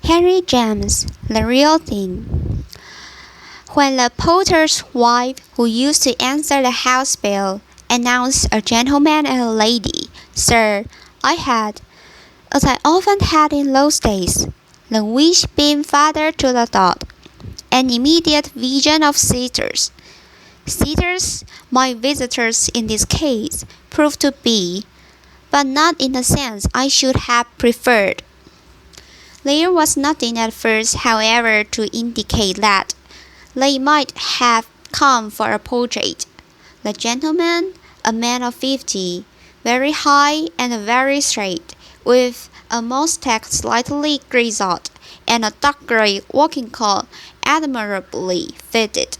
Harry James, the real thing. When the porter's wife, who used to answer the house bell, announced a gentleman and a lady, "Sir," I had, as I often had in those days, the wish being father to the thought, an immediate vision of sisters. Sisters, my visitors in this case, proved to be, but not in the sense I should have preferred. There was nothing at first, however, to indicate that they might have come for a portrait. The gentleman, a man of 50, very high and very straight, with a moustache slightly grizzled, and a dark grey walking coat admirably fitted,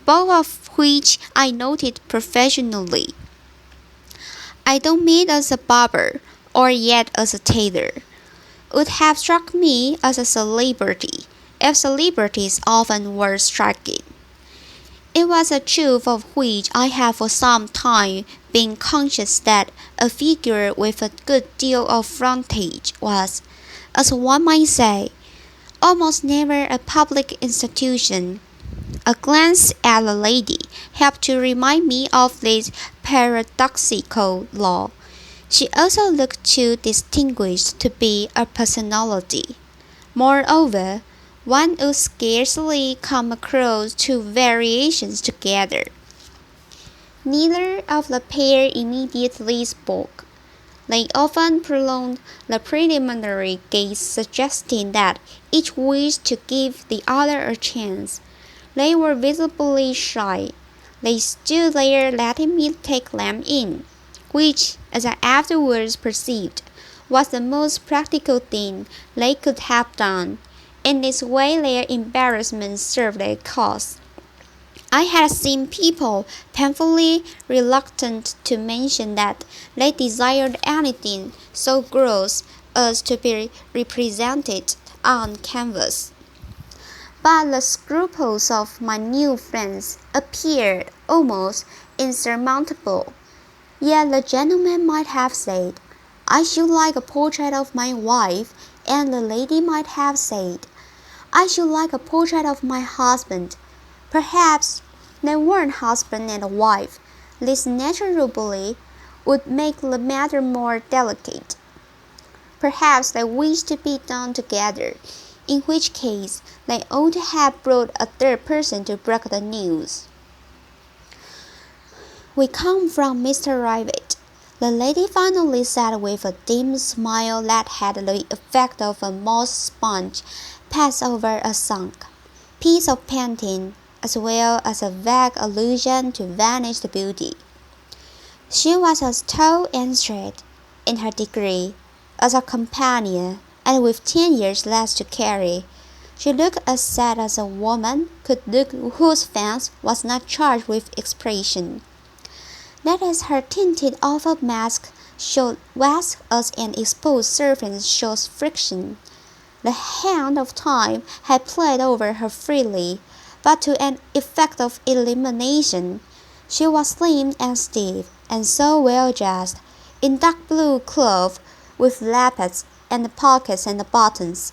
both of which I noted professionally. I don't mean as a barber, or yet as a tailor. Would have struck me as a celebrity, if celebrities often were striking. It was a truth of which I have for some time been conscious that a figure with a good deal of frontage was, as one might say, almost never a public institution. A glance at the lady helped to remind me of this paradoxical law. She also looked too distinguished to be a personality. Moreover, one would scarcely come across two variations together. Neither of the pair immediately spoke. They often prolonged the preliminary gaze, suggesting that each wished to give the other a chance. They were visibly shy. They stood there letting me take them in, which, as I afterwards perceived, was the most practical thing they could have done. In this way their embarrassment served their cause. I had seen people painfully reluctant to mention that they desired anything so gross as to be represented on canvas. But the scruples of my new friends appeared almost insurmountable. Yet the gentleman might have said, "I should like a portrait of my wife," and the lady might have said, "I should like a portrait of my husband." Perhaps they weren't husband and wife. This naturally would make the matter more delicate. Perhaps they wished to be done together, in which case they ought to have brought a third person to break the news. "We come from Mr. Rivet," the lady finally said with a dim smile that had the effect of a moss sponge passed over a sunk piece of painting, as well as a vague allusion to vanished beauty. She was as tall and straight, in her degree, as her companion, and with 10 years less to carry. She looked as sad as a woman could look whose face was not charged with expression. That is, her tinted oval mask showed wax as an exposed surface shows friction. The hand of time had played over her freely, but to an effect of elimination. She was slim and stiff, and so well dressed, in dark blue cloth, with lappets and pockets and buttons,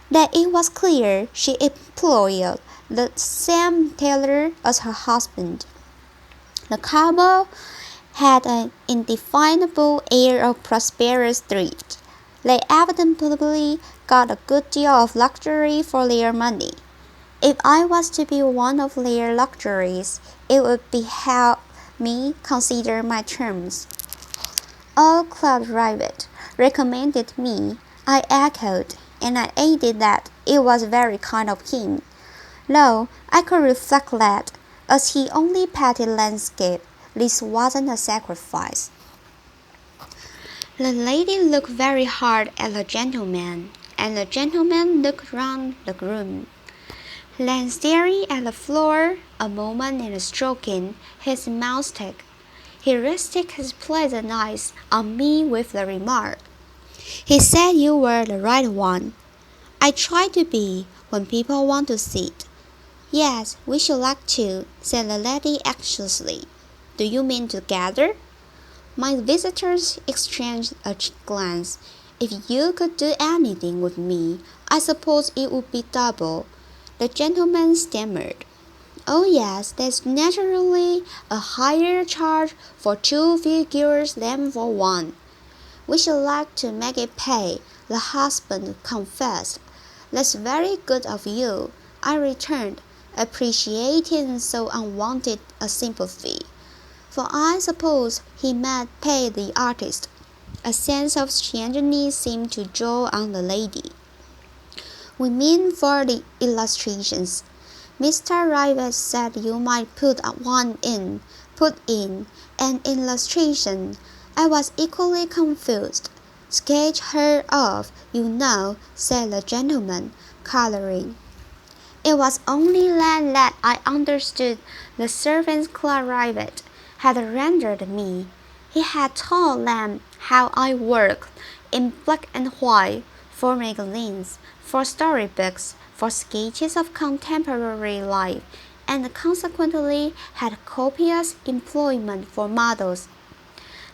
that it was clear she employed the same tailor as her husband. The couple had an indefinable air of prosperous thrift. They evidently got a good deal of luxury for their money. If I was to be one of their luxuries, it would be help me consider my terms. Old Claude Rivet recommended me, I echoed, and I added that it was very kind of him, though I could reflect that, as he only painted landscape, this wasn't a sacrifice. The lady looked very hard at the gentleman, and the gentleman looked round the room, then staring at the floor a moment and stroking his moustache. He rested his pleasant eyes on me with the remark, "He said you were the right one." "I try to be, when people want to sit." "Yes, we should like to," said the lady anxiously. "Do you mean together?" My visitors exchanged a glance. If you could do anything with me, I suppose it would be double. The gentleman stammered. Oh yes, there's naturally a higher charge for 2 figures than for one. We should like to make it pay, the husband confessed. That's very good of you, I returned, appreciating so unwanted a sympathy. For I suppose he meant pay the artist. A sense of strangeness seemed to dawn on the lady. We mean for the illustrations. Mr. Rivet said you might put in an illustration. I was equally confused. Sketch her off, you know, said the gentleman, coloring. It was only then that I understood the servants Clerk Rivet had rendered me. He had told them how I worked in black and white, for magazines, for storybooks, for sketches of contemporary life, and consequently had copious employment for models.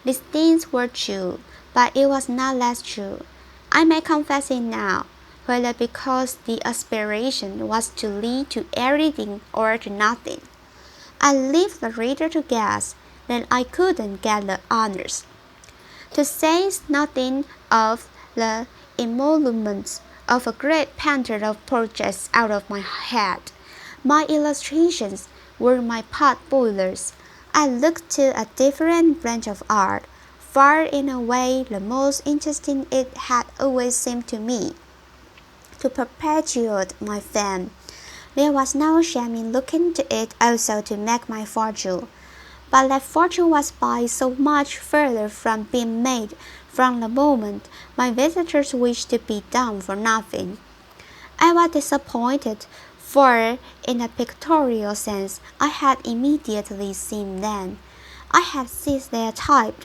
These things were true, but it was not less true. I may confess it now, whether because the aspiration was to lead to everything or to nothing. I leave the reader to guess that I couldn't get the honors. To say nothing of the emoluments of a great painter of portraits out of my head. My illustrations were my pot boilers. I looked to a different branch of art, far in a way the most interesting it had always seemed to me, to perpetuate my fame. There was no shame in looking to it also to make my fortune. But that fortune was by so much further from being made from the moment my visitors wished to be done for nothing. I was disappointed, for in a pictorial sense I had immediately seen them. I had seized their type.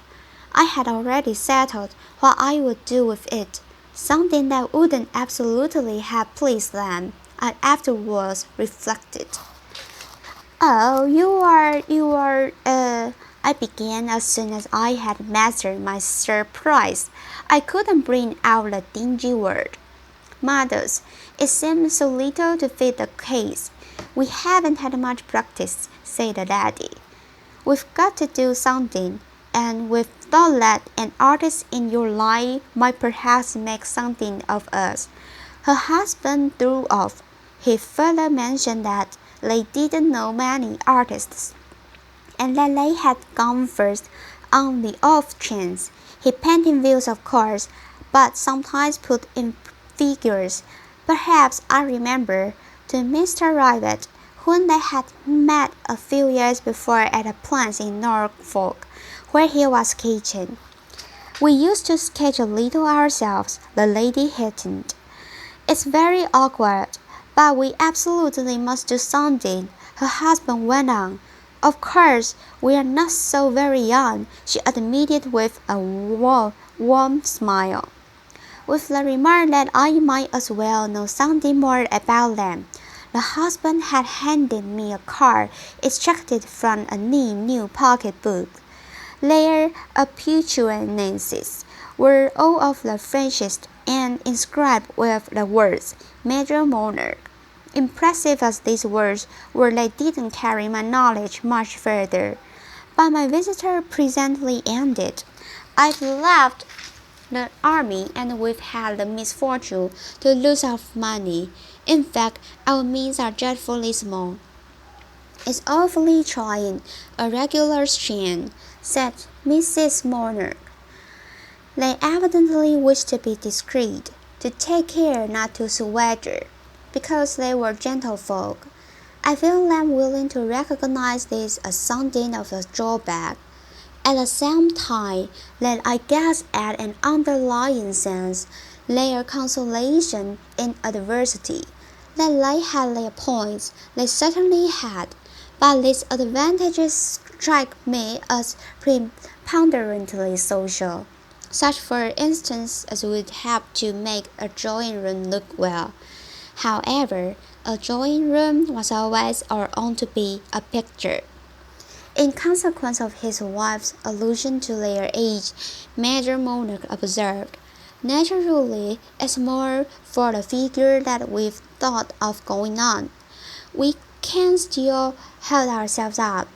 I had already settled what I would do with it, something that wouldn't absolutely have pleased them, I afterwards reflected. Oh, I began as soon as I had mastered my surprise. I couldn't bring out the dingy word. Models, it seems so little to fit the case. We haven't had much practice, said the lady. We've got to do something, and we've thought that an artist in your line might perhaps make something of us. Her husband threw off. He further mentioned that they didn't know many artists, and that they had gone first on the off chance. He painted views, of course, but sometimes put in figures. Perhaps I remember to Mr. Rivet, whom they had met a few years before at a place in Norfolk, where he was sketching. We used to sketch a little ourselves, the lady hinted. It's very awkward, but we absolutely must do something, her husband went on. Of course, we are not so very young, she admitted with a warm smile, with the remark that I might as well know something more about them. The husband had handed me a card extracted from a neat new pocket-book. Their appurtenances were all of the freshest and inscribed with the words Major Monarch. Impressive as these words were, they didn't carry my knowledge much further. But my visitor presently ended. I've left the army, and we've had the misfortune to lose our money. In fact, our means are dreadfully small. It's awfully trying, a regular strain, said Mrs. Monarch. They evidently wished to be discreet, to take care not to swagger, because they were gentlefolk. I feel them willing to recognize this as something of a drawback. At the same time that I guess at an underlying sense, their consolation in adversity. That they had their points, they certainly had, but these advantages strike me as preponderantly social, such for instance as would help to make a drawing-room look well. However, a drawing-room was always or ought to be a picture. In consequence of his wife's allusion to their age, Major Monarch observed, Naturally, it's more for the figure that we've thought of going on. We can still hold ourselves up.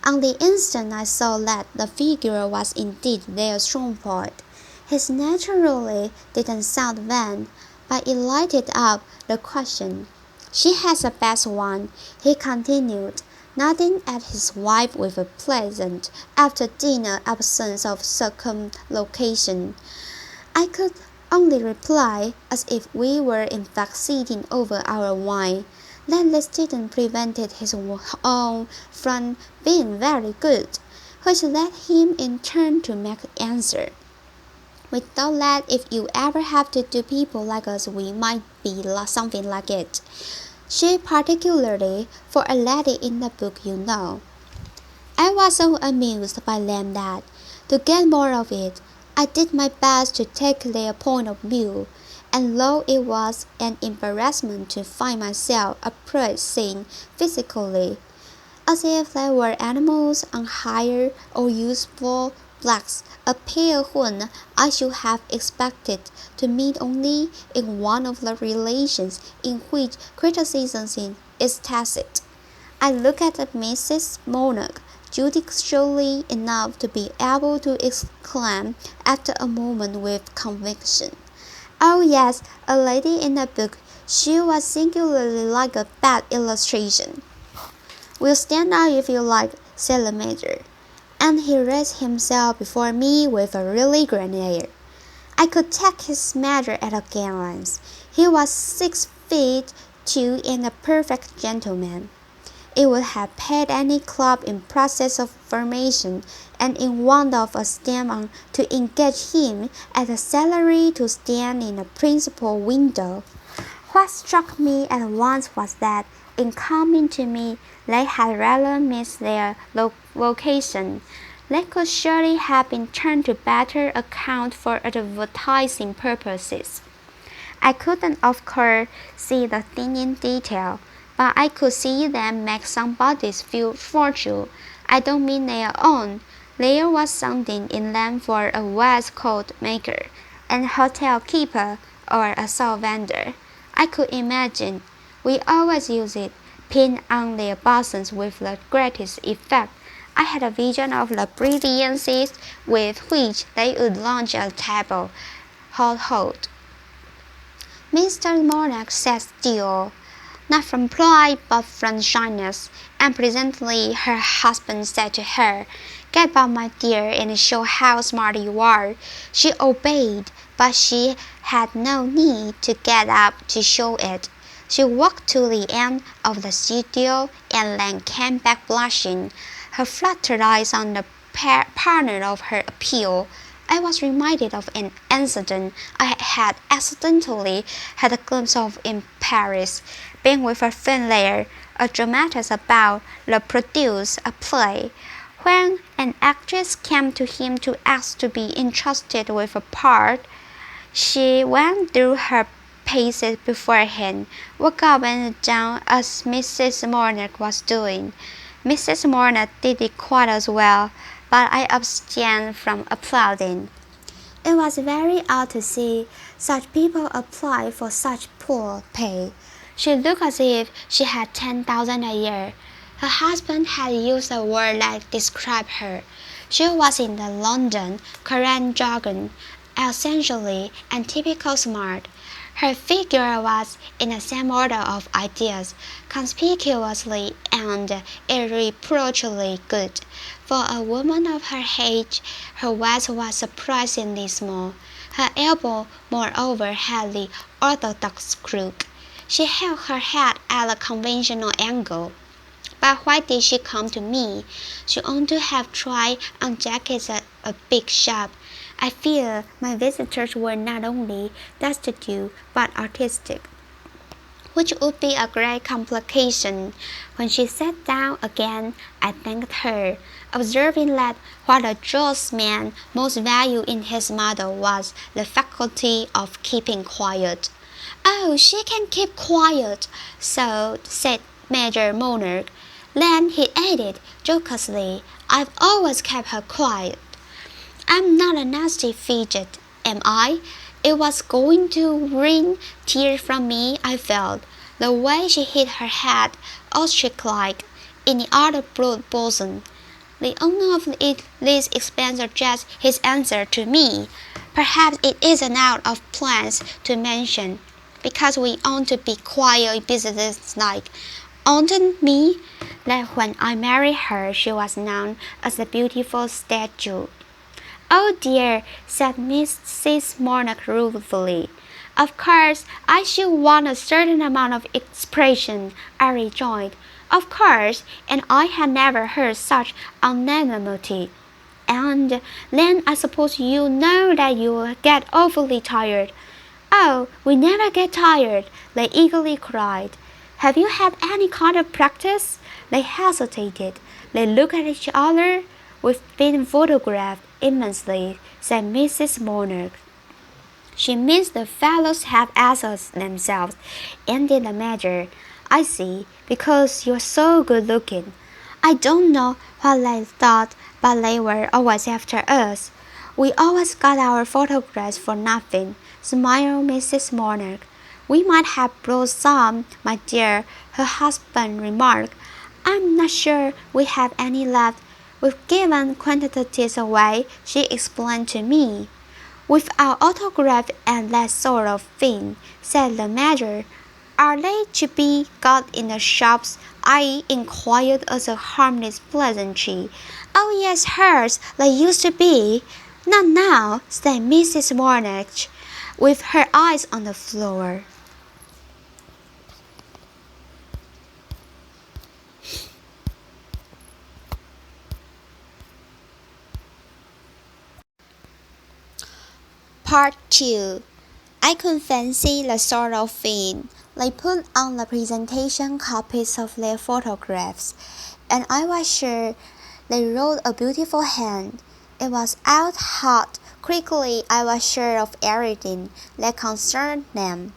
On the instant I saw that the figure was indeed their strong point. His naturally didn't sound vain, but it lighted up the question. She has the best one, he continued, nodding at his wife with a pleasant after-dinner absence of circumlocution. I could only reply, as if we were in fact sitting over our wine, that this didn't prevent his own from being very good, which led him in turn to make answer. We thought that if you ever have to do people like us, we might be something like it. She particularly for a lady in the book, you know. I was so amused by them that, to get more of it, I did my best to take their point of view, and though it was an embarrassment to find myself appraising physically, as if they were animals on hire or useful blacks, a pair whom I should have expected to meet only in one of the relations in which criticism is tacit. I looked at Mrs. Monarch judiciously enough to be able to exclaim after a moment with conviction, "Oh yes, a lady in the book. She was singularly like a bad illustration." "We'll stand out if you like," said the Major, and he raised himself before me with a really grand air. I could take his measure at a glance. He was 6 feet 2 and a perfect gentleman. It would have paid any club in process of formation and in want of a stamp on to engage him at a salary to stand in a principal window. What struck me at once was that, in coming to me, they had rather missed their vocation. They could surely have been turned to better account for advertising purposes. I couldn't, of course, see the thing in detail, but I could see them make somebody's fortune. I don't mean their own. There was something in them for a waistcoat maker, an hotel keeper, or a salt vendor. I could imagine, we always use it, pinned on their bosoms with the greatest effect. I had a vision of the brilliancies with which they would launch a table. Hold. Mr. Monarch sat still, not from pride but from shyness, and presently her husband said to her, "Get up, my dear, and show how smart you are." She obeyed, but she had no need to get up to show it. She walked to the end of the studio and then came back blushing, her fluttered eyes on the partner of her appeal. I was reminded of an incident I had accidentally had a glimpse of in Paris, being with a friend there, a dramatist about to produce a play. When an actress came to him to ask to be entrusted with a part, she went through her paces beforehand, walked up and down as Mrs. Monarch was doing. Mrs. Monarch did it quite as well, but I abstained from applauding. It was very odd to see such people apply for such poor pay. She looked as if she had 10,000 a year. Her husband had used a word that described her. She was in the London current jargon, essentially and typical smart. Her figure was in the same order of ideas, conspicuously and irreproachably good. For a woman of her age, her waist was surprisingly small. Her elbow, moreover, had the orthodox crook. She held her head at a conventional angle. But why did she come to me? She ought to have tried on jackets at a big shop. I fear my visitors were not only destitute but artistic, which would be a great complication. When she sat down again, I thanked her, observing that what a just man most valued in his mother was the faculty of keeping quiet. "Oh, she can keep quiet," so said Major Monarch. Then he added jocosely, "I've always kept her quiet. I'm not a nasty fidget, am I? it was going to wring tears from me, I felt. The way she hid her head, ostrich-like, in the other broad bosom. The owner of it least explains just his answer to me. Perhaps it isn't out of plans to mention, because we ought to be quiet businesslike. Oughtn't me? That when I married her, she was known as a beautiful statue. Oh dear, said Mrs. Monarch ruefully. Of course, I should want a certain amount of expression, I rejoined. Of course, and I had never heard such unanimity. And then I suppose you know that you get awfully tired. Oh, we never get tired, they eagerly cried. Have you had any kind of practice? They hesitated. They looked at each other. We've been photographed immensely, said Mrs. Monarch. She means the fellows have assets themselves, ended the Major. I see, because you're so good looking. I don't know what they thought, but they were always after us. We always got our photographs for nothing, smiled Mrs. Monarch. We might have brought some, my dear, her husband remarked. I'm not sure we have any left. We've given quantities away, she explained to me. With our autograph and that sort of thing, said the Major. Are they to be got in the shops? I inquired as a harmless pleasantry. Oh yes, hers, they used to be. Not now, said Mrs. Monarch, with her eyes on the floor. Part 2. I could fancy the sort of thing. They put on the presentation copies of their photographs, and I was sure they wrote a beautiful hand. It was out hot. Quickly I was sure of everything that concerned them.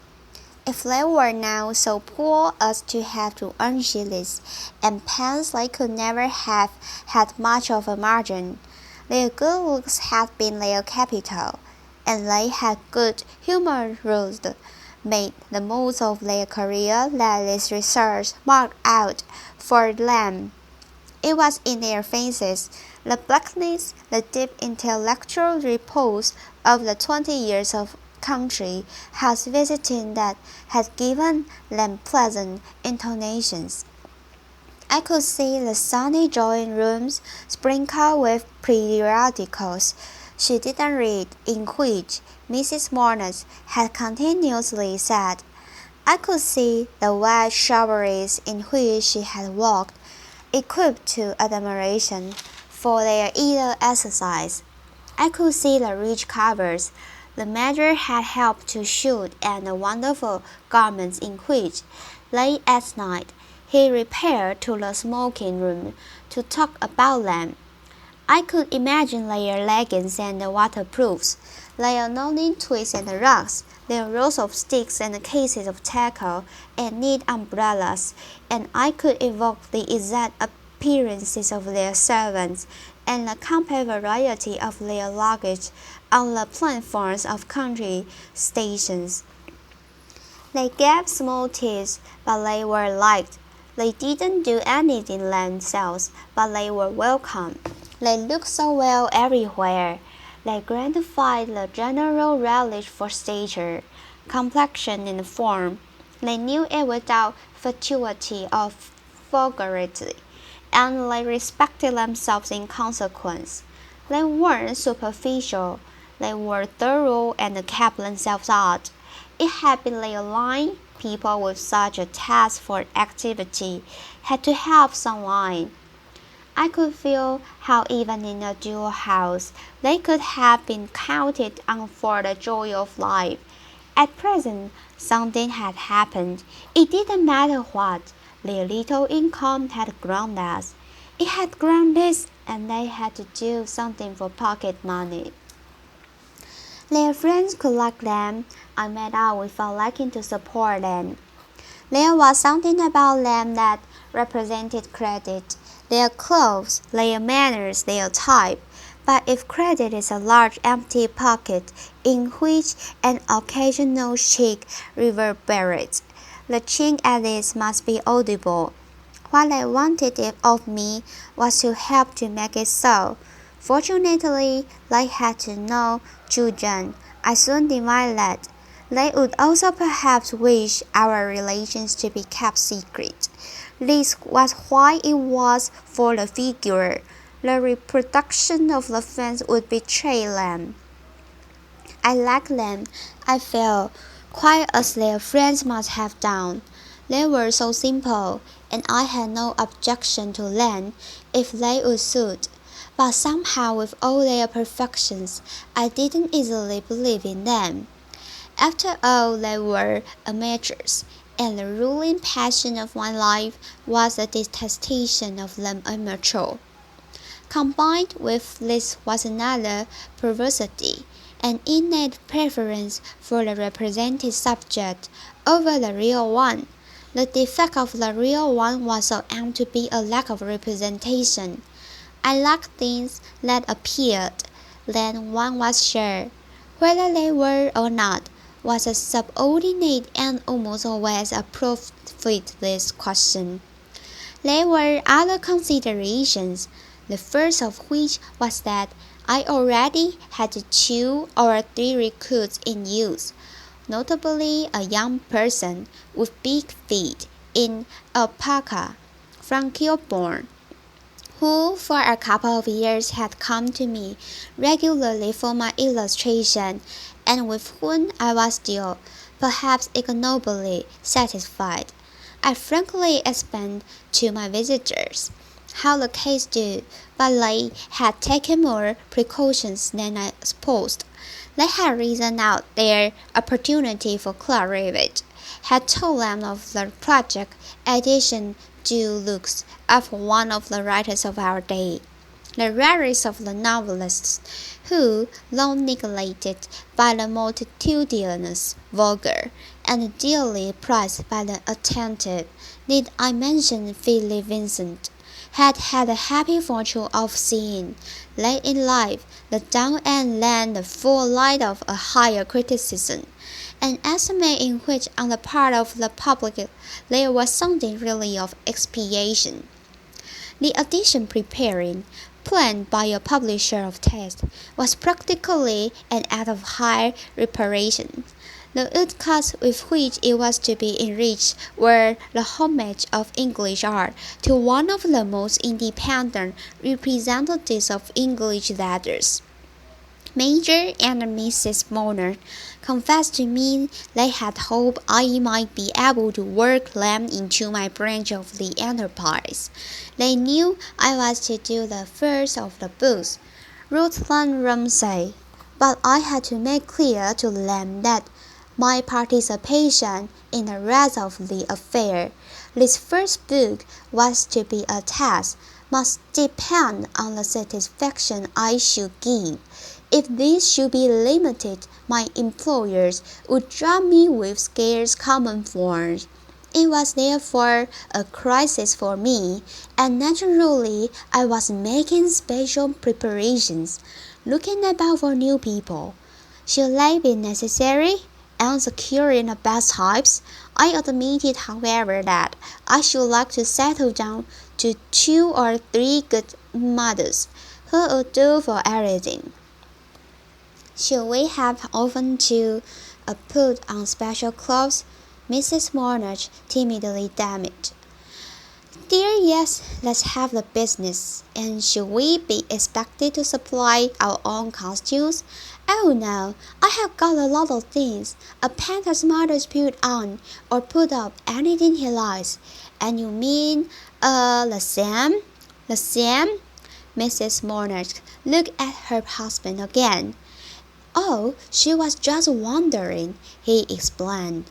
If they were now so poor as to have to earn shillings and pence, they could never have had much of a margin. Their good looks had been their capital, and they had good humorously made the most of their career that this research marked out for them. It was in their faces, the blackness, the deep intellectual repose of the 20 years of country house visiting that had given them pleasant intonations. I could see the sunny drawing rooms sprinkled with periodicals she didn't read, in which Mrs. Monarch had continuously said. I could see the wide shrubberies in which she had walked, equipped to admiration for their either exercise. I could see the rich covers the Major had helped to shoot and the wonderful garments in which, late at night, he repaired to the smoking room to talk about them. I could imagine their leggings and waterproofs, their nodding twigs and rugs, their rows of sticks and cases of tackle and neat umbrellas, and I could evoke the exact appearances of their servants and the compact variety of their luggage on the platforms of country stations. They gave small tips, but they were liked. They didn't do anything themselves, but they were welcome. They looked so well everywhere. They gratified the general relish for stature, complexion, and form. They knew it without fatuity or vulgarity, and they respected themselves in consequence. They weren't superficial. They were thorough and kept themselves out. It had been their line. People with such a taste for activity had to have some line. I could feel how even in a dual house they could have been counted on for the joy of life. At present something had happened. It didn't matter what. Their little income had grown less. It had grown less, and they had to do something for pocket money. Their friends could like them. I made out without liking to support them. There was something about them that represented credit. Their clothes, their manners, their type. But if credit is a large empty pocket in which an occasional cheek reverberates, the chink at least must be audible. What they wanted of me was to help to make it so. Fortunately, they had no children. I soon divined that. They would also perhaps wish our relations to be kept secret. This was why it was for the figure. The reproduction of the fans would betray them. I liked them, I felt, quite as their friends must have done. They were so simple, and I had no objection to them if they would suit. But somehow with all their perfections, I didn't easily believe in them. After all, they were amateurs, and the ruling passion of my life was the detestation of the amateur. Combined with this was another perversity, an innate preference for the represented subject over the real one. The defect of the real one was so apt to be a lack of representation. I liked things that appeared, then one was sure, whether they were or not, was a subordinate and almost always a profitless question. There were other considerations, the first of which was that I already had 2 or 3 recruits in use, notably a young person with big feet in alpaca from Kilburn, who for a couple of years had come to me regularly for my illustration, and with whom I was still, perhaps ignobly, satisfied. I frankly explained to my visitors how the case stood, but they had taken more precautions than I supposed. They had reasoned out their opportunity for cleavage, had told them of the project edition du luxe of one of the writers of our day, the rarest of the novelists, who, though neglected by the multitudinous vulgar, and dearly prized by the attentive, need I mention Philip Vincent, had had the happy fortune of seeing, late in life, the dawn and then the full light of a higher criticism, an estimate in which on the part of the public there was something really of expiation. The edition preparing, planned by a publisher of taste, was practically an act of high reparation. The woodcuts with which it was to be enriched were the homage of English art to one of the most independent representatives of English letters. Major and Mrs. Bonner confessed to me they had hoped I might be able to work them into my branch of the enterprise. They knew I was to do the first of the books, Rutland Ramsay, but I had to make clear to them that my participation in the rest of the affair, this first book, was to be a test, must depend on the satisfaction I should give. If this should be limited, my employers would drop me with scarce common forms. It was therefore a crisis for me, and naturally I was making special preparations, looking about for new people. Should they be necessary and securing the best types? I admitted, however, that I should like to settle down to 2 or 3 good mothers who would do for everything. Should we have often to put on special clothes? Mrs. Mornage timidly demanded. Dear, yes, let's have the business. And should we be expected to supply our own costumes? Oh no, I have got a lot of things. A panther's mother's put on or put up anything he likes. And you mean, the same? The same? Mrs. Mornage looked at her husband again. Oh, she was just wondering, he explained.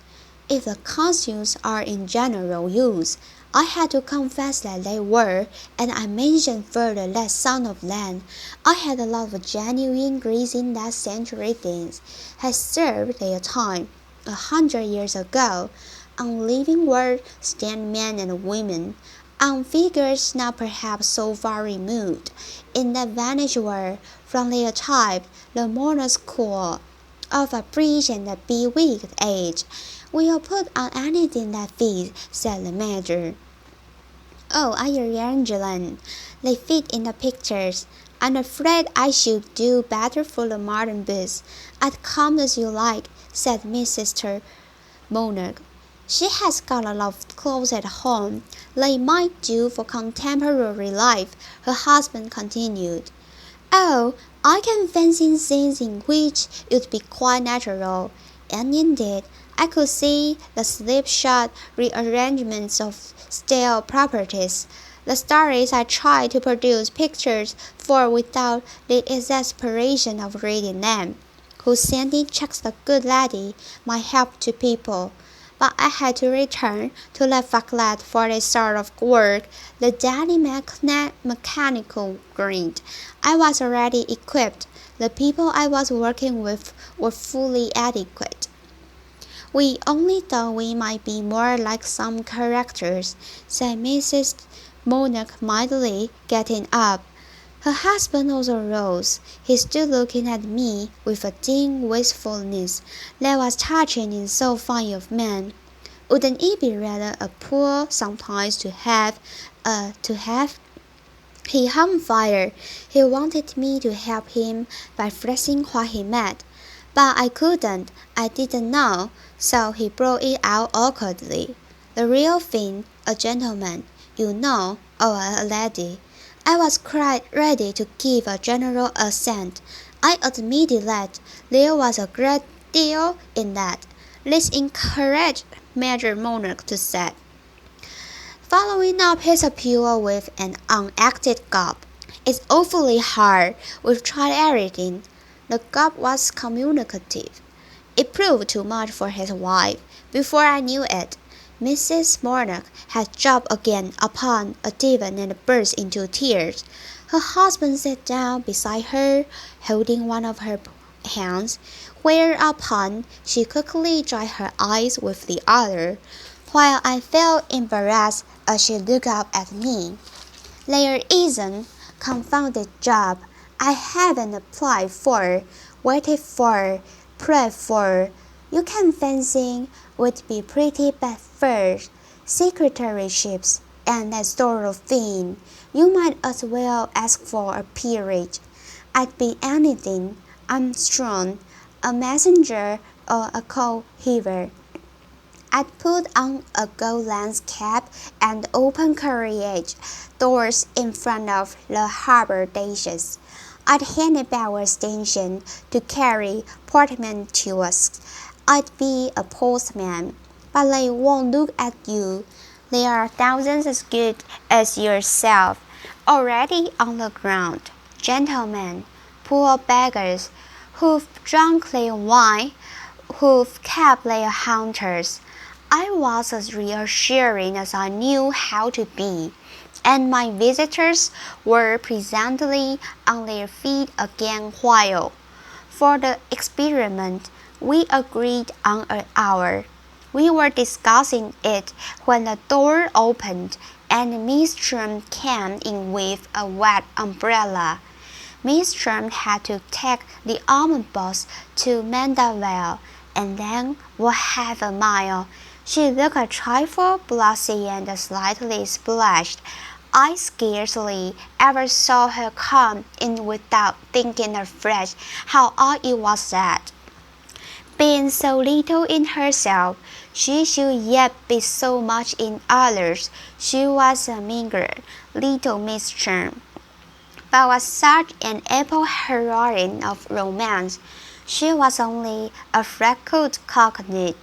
If the costumes are in general use, I had to confess that they were, and I mentioned further that some of them, I had a lot of genuine greasing that century things, had served their time 100 years ago, on living word stand men and women, on figures now perhaps so far removed, in that vanished world, from their type, the monoschool of a breech and a bewigged age. We'll put on anything that fits, said the major. Oh, Ireland, they fit in the pictures. I'm afraid I should do better for the modern books. I'd come as you like, said Mrs. Monarch. She has got a lot of clothes at home. They might do for contemporary life, her husband continued. Oh, I can fancy scenes in which it would be quite natural. And indeed, I could see the slipshod rearrangements of stale properties. The stories I try to produce pictures for without the exasperation of reading them, whose sending checks the good lady might help to people. But I had to return to La Faclette for this sort of work. The daddy mechanical grinned. I was already equipped. The people I was working with were fully adequate. We only thought we might be more like some characters, said Mrs. Monarch mildly, getting up. Her husband also rose. He stood looking at me with a dim wistfulness that was touching in so fine a man. Wouldn't it be rather a pull sometimes to have? He hummed fire. He wanted me to help him by phrasing what he meant. But I couldn't. I didn't know, so he brought it out awkwardly. The real thing, a gentleman, you know, or a lady. I was quite ready to give a general assent. I admitted that there was a great deal in that. Let's encourage Major Monarch to say, following up his appeal with an unacted gulp. It's awfully hard. We've tried everything. The gulp was communicative. It proved too much for his wife. Before I knew it, Mrs. Monarch had dropped again upon a divan and burst into tears. Her husband sat down beside her, holding one of her hands, whereupon she quickly dried her eyes with the other, while I felt embarrassed as she looked up at me. There isn't, confounded job, I haven't applied for, waited for, prayed for. You can fancy would be pretty bad first, secretaryships and that sort of thing. You might as well ask for a peerage. I'd be anything, I'm strong, a messenger or a coal-heaver. I'd put on a gold-laced cap and open carriage doors in front of the haberdashers. I'd hand a backward station to carry portmanteaus. I'd be a postman, but they won't look at you. There are thousands as good as yourself already on the ground. Gentlemen, poor beggars, who've drunk their wine, who've kept their hunters. I was as reassuring as I knew how to be, and my visitors were presently on their feet again while, for the experiment, we agreed on an hour. We were discussing it when the door opened and Miss Trum came in with a wet umbrella. Miss Trum had to take the omnibus to Mandeville and then walk half a mile. She looked a trifle blussy and slightly splashed. I scarcely ever saw her come in without thinking afresh how odd it was that, being so little in herself, she should yet be so much in others. She was a meagre little Miss Trum, but was such an able heroine of romance. She was only a freckled cockney,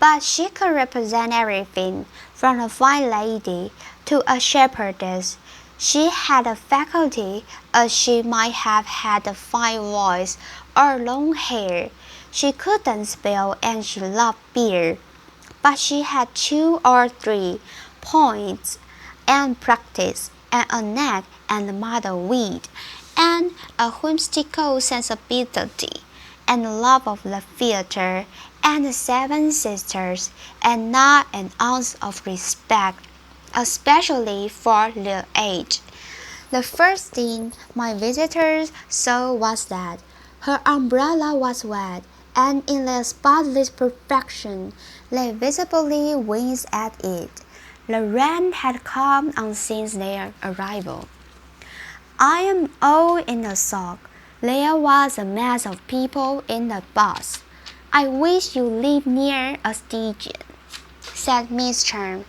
but she could represent everything, from a fine lady to a shepherdess. She had a faculty as she might have had a fine voice or long hair. She couldn't spell and she loved beer, but she had 2 or 3 points and practice and a knack and mother wit and a whimsical sensibility and love of the theatre and the 7 sisters and not an ounce of respect, especially for the age. The first thing my visitors saw was that her umbrella was wet, and in their spotless perfection, they visibly winced at it. The rain had come on since their arrival. I am all in a sock. There was a mass of people in the bus. I wish you lived near a station, said Miss Charm.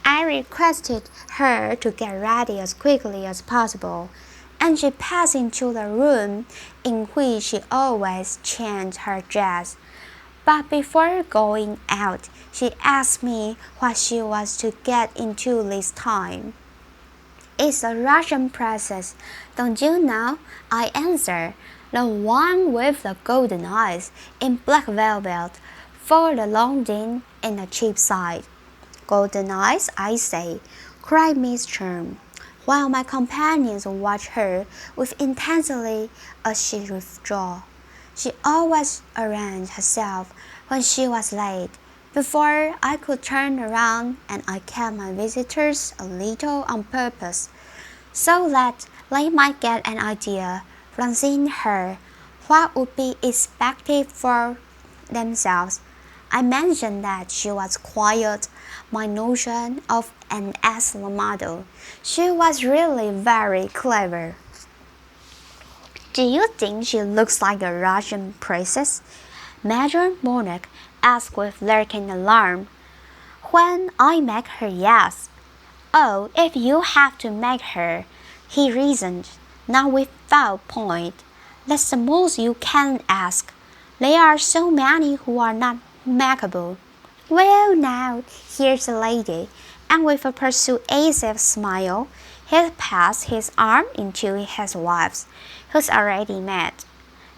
I requested her to get ready as quickly as possible, and she passed into the room in which she always changed her dress. But before going out, she asked me what she was to get into this time. It's a Russian princess, don't you know? I answered. The one with the golden eyes in black velvet, for the London in the cheap side. Golden eyes, I say, cried Miss Charm, while my companions watched her with intensity as she withdrew. She always arranged herself when she was late. Before I could turn around, and I kept my visitors a little on purpose, so that they might get an idea from seeing her what would be expected for themselves. I mentioned that she was quite my notion of an excellent model. She was really very clever. Do you think she looks like a Russian princess? Major Monarch asked with lurking alarm. When I make her, yes. Oh, if you have to make her, he reasoned, not without point. That's the most you can ask. There are so many who are not makeable. Well, now, here's a lady, and with a persuasive smile, he passed his arm into his wife's, who's already met.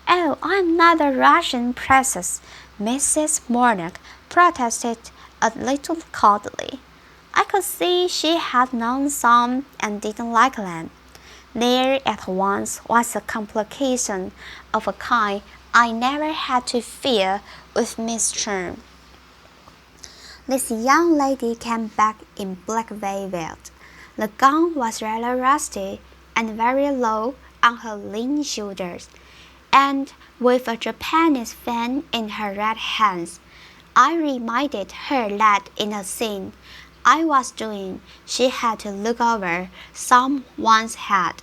Oh, I'm not a Russian princess, Mrs. Monarch protested a little coldly. I could see she had known some and didn't like them. There at once was a complication of a kind I never had to fear with Miss Charm. This young lady came back in black velvet. The gown was rather rusty and very low on her lean shoulders, and with a Japanese fan in her red hands. I reminded her that in a scene I was doing, she had to look over someone's head.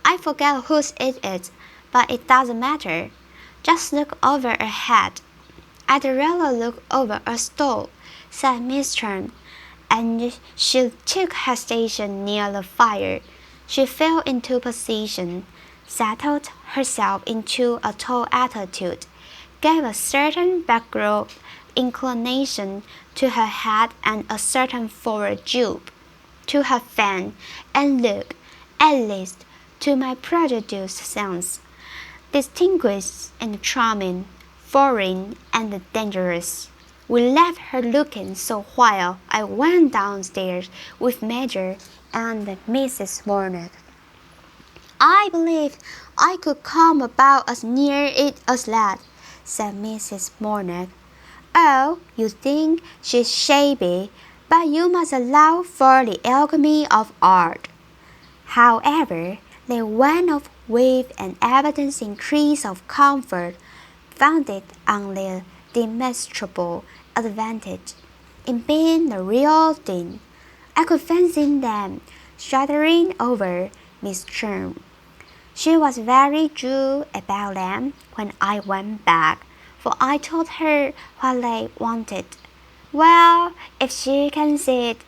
I forget whose it is, but it doesn't matter. Just look over a head. I'd rather look over a stall, said Miss Charm, and she took her station near the fire. She fell into position, settled herself into a tall attitude, gave a certain backward inclination to her head and a certain forward droop to her fan, and looked, at least to my prejudiced sense, distinguished and charming, foreign and dangerous. We left her looking so while I went downstairs with Major and Mrs. Monarch. I believe I could come about as near it as that, said Mrs. Monarch. Oh, you think she's shabby, but you must allow for the alchemy of art. However, they went off with an evident increase of comfort, founded on their demonstrable advantage in being the real thing. I could fancy them shuddering over Miss Charm. She was very true about them when I went back, for I told her what they wanted. Well, if she can see it,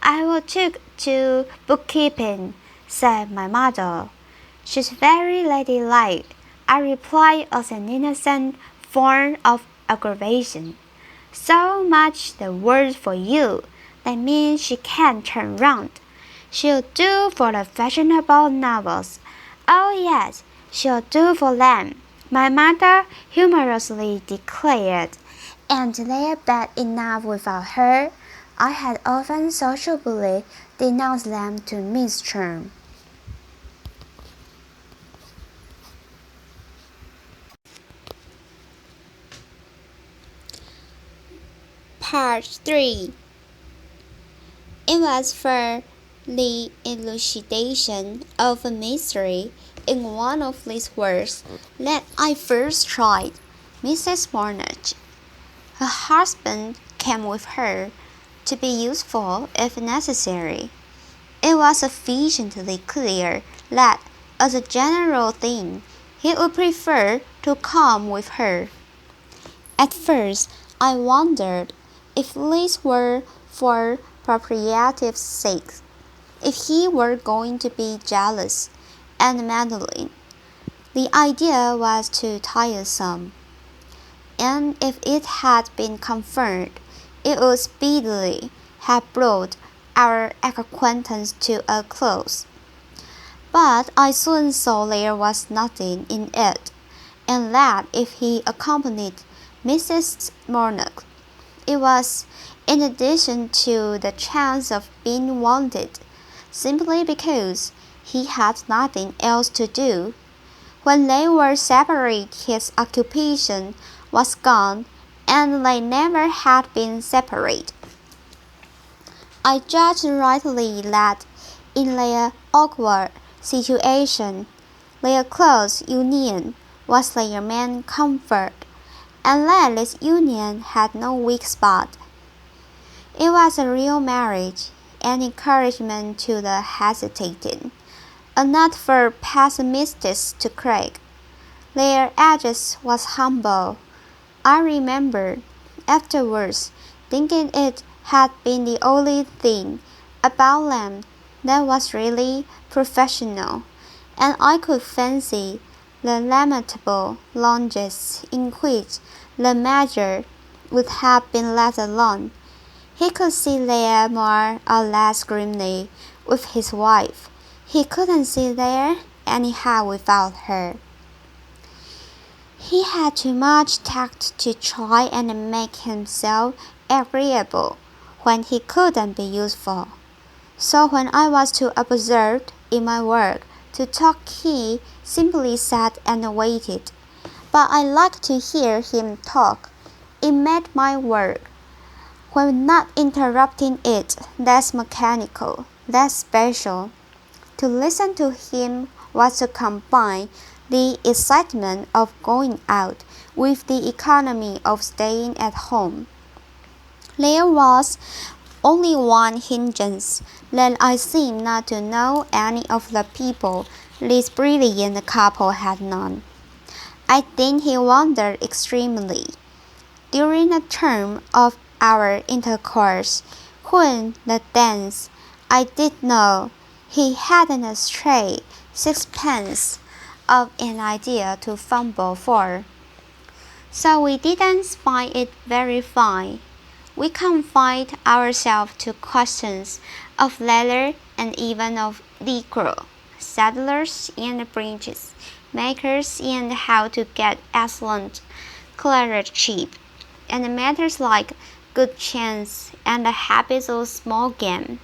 I will take to bookkeeping, said my mother. She's very ladylike, I replied as an innocent form of aggravation. So much the worse for you. That means she can't turn round. She'll do for the fashionable novels. Oh yes, she'll do for them, my mother humorously declared, and they're bad enough without her. I had often sociably denounced them to Miss Charm. Part 3. It was for the elucidation of a mystery in one of these words that I first tried. Mrs. Mornage. Her husband came with her to be useful if necessary. It was sufficiently clear that, as a general thing, he would prefer to come with her. At first, I wondered if this were for proprietive's sake, if he were going to be jealous and meddling. The idea was too tiresome, and if it had been confirmed, it would speedily have brought our acquaintance to a close. But I soon saw there was nothing in it, and that if he accompanied Mrs. Mornock, it was in addition to the chance of being wanted, simply because he had nothing else to do. When they were separate, his occupation was gone, and they never had been separate. I judged rightly that, in their awkward situation, their close union was their main comfort, and that this union had no weak spot. It was a real marriage, an encouragement to the hesitating, a nut for pessimists to crack. Their address was humble. I remember afterwards thinking it had been the only thing about them that was really professional, and I could fancy the lamentable lounges in which the Major would have been left alone. He could sit there more or less grimly with his wife. He couldn't sit there anyhow without her. He had too much tact to try and make himself agreeable when he couldn't be useful. So when I was too absorbed in my work to talk, he simply sat and waited. But I liked to hear him talk. It made my work, when not interrupting it, less mechanical, less special. To listen to him was to combine the excitement of going out with the economy of staying at home. There was only one hindrance, that I seemed not to know any of the people this brilliant couple had known. I think he wondered extremely, during the term of our intercourse, when the dance, I did know he hadn't a stray sixpence of an idea to fumble for. So we didn't find it very fine. We confined ourselves to questions of leather and even of decor, saddlers and breeches makers and how to get excellent claret cheap, and matters like good chance and the habits of small game.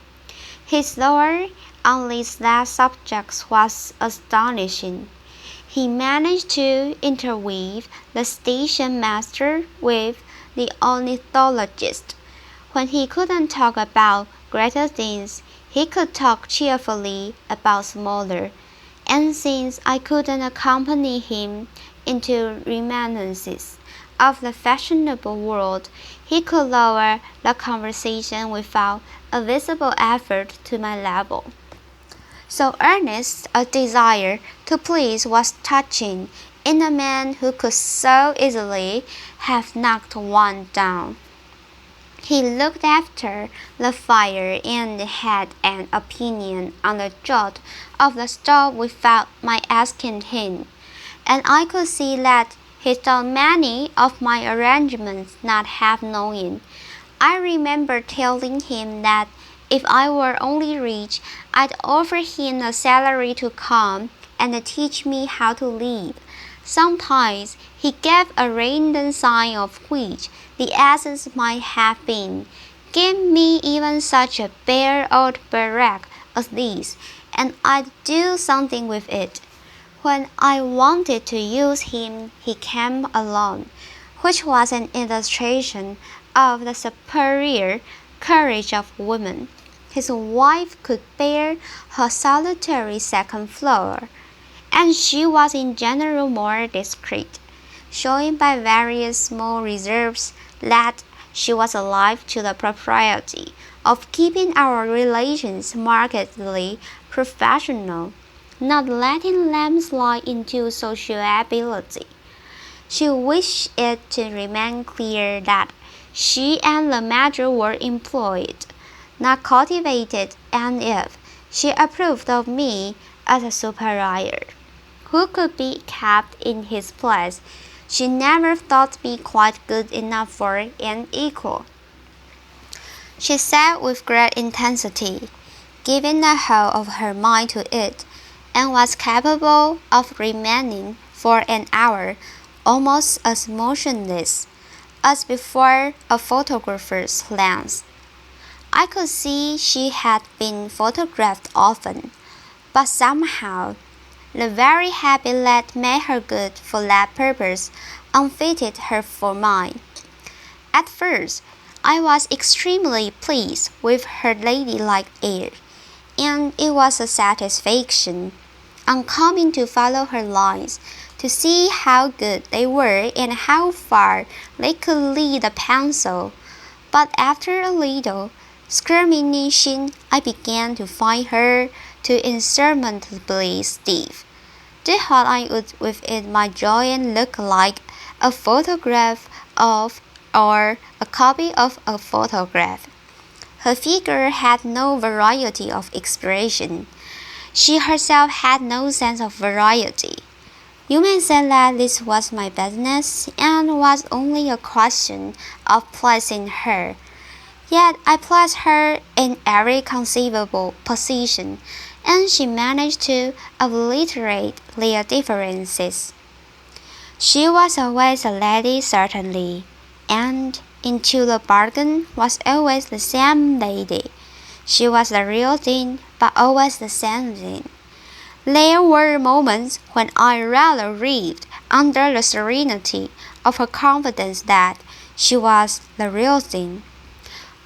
His lore on these last subjects was astonishing. He managed to interweave the station master with the ornithologist. When he couldn't talk about greater things, he could talk cheerfully about smaller, and since I couldn't accompany him into reminiscences of the fashionable world, he could lower the conversation without a visible effort to my level. So earnest a desire to please was touching in a man who could so easily have knocked one down. He looked after the fire and had an opinion on the jolt of the stove without my asking him, and I could see that he thought many of my arrangements not half knowing. I remember telling him that if I were only rich, I'd offer him a salary to come and teach me how to live. Sometimes he gave a random sign of which the essence might have been, "Give me even such a bare old barrack as this, and I'd do something with it." When I wanted to use him, he came alone, which was an illustration of the superior courage of women. his wife could bear her solitary second floor, and she was in general more discreet, showing by various small reserves that she was alive to the propriety of keeping our relations markedly professional, not letting them slide into sociability. She wished it to remain clear that she and the Major were employed, not cultivated, and if she approved of me as a superior who could be kept in his place, she never thought me quite good enough for an equal. She said with great intensity, giving the whole of her mind to it, and was capable of remaining for an hour almost as motionless as before a photographer's lens. I could see she had been photographed often, but somehow the very habit that made her good for that purpose unfitted her for mine. At first, I was extremely pleased with her ladylike air, and it was a satisfaction, on coming to follow her lines, to see how good they were and how far they could lead a pencil. But after a little discrimination, I began to find her too insurmountably stiff. The thought I would within my joint look like a photograph of or a copy of a photograph. Her figure had no variety of expression. She herself had no sense of variety. You may say that this was my business and was only a question of placing her. Yet I placed her in every conceivable position, and she managed to obliterate their differences. She was always a lady, certainly, and into the bargain was always the same lady. She was the real thing, but always the same thing. There were moments when I rather writhed under the serenity of her confidence that she was the real thing.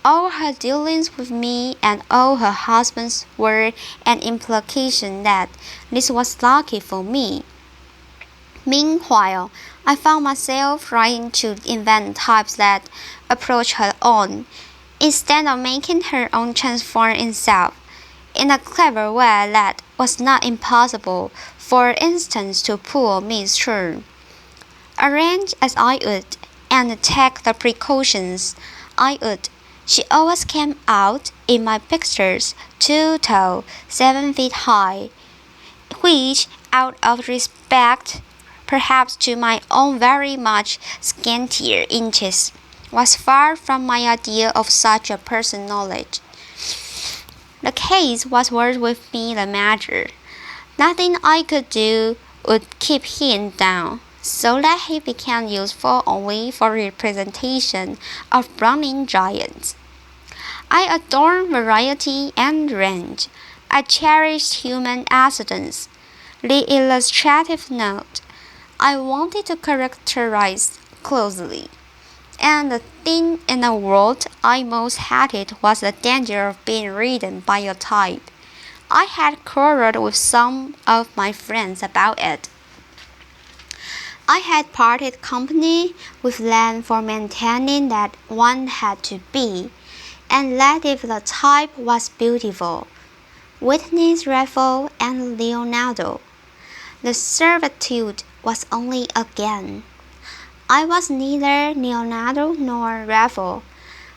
All her dealings with me and all her husbands were an implication that this was lucky for me. Meanwhile, I found myself trying to invent types that approached her own, instead of making her own transform itself, in a clever way that was not impossible, for instance to poor Miss Churn. Arrange as I would, and take the precautions I would, she always came out in my pictures 2 tall, 7 feet high, which, out of respect perhaps to my own very much scantier inches, was far from my idea of such a personality. The case was worse with me the Major. Nothing I could do would keep him down, so that he became useful only for representation of Browning giants. I adorned variety and range. I cherished human accidents. The illustrative note I wanted to characterize closely. And the thing in the world I most hated was the danger of being ridden by a type. I had quarreled with some of my friends about it. I had parted company with them for maintaining that one had to be, and that if the type was beautiful, witness Raphael and Leonardo, the servitude was only again. I was neither Leonardo nor Raphael.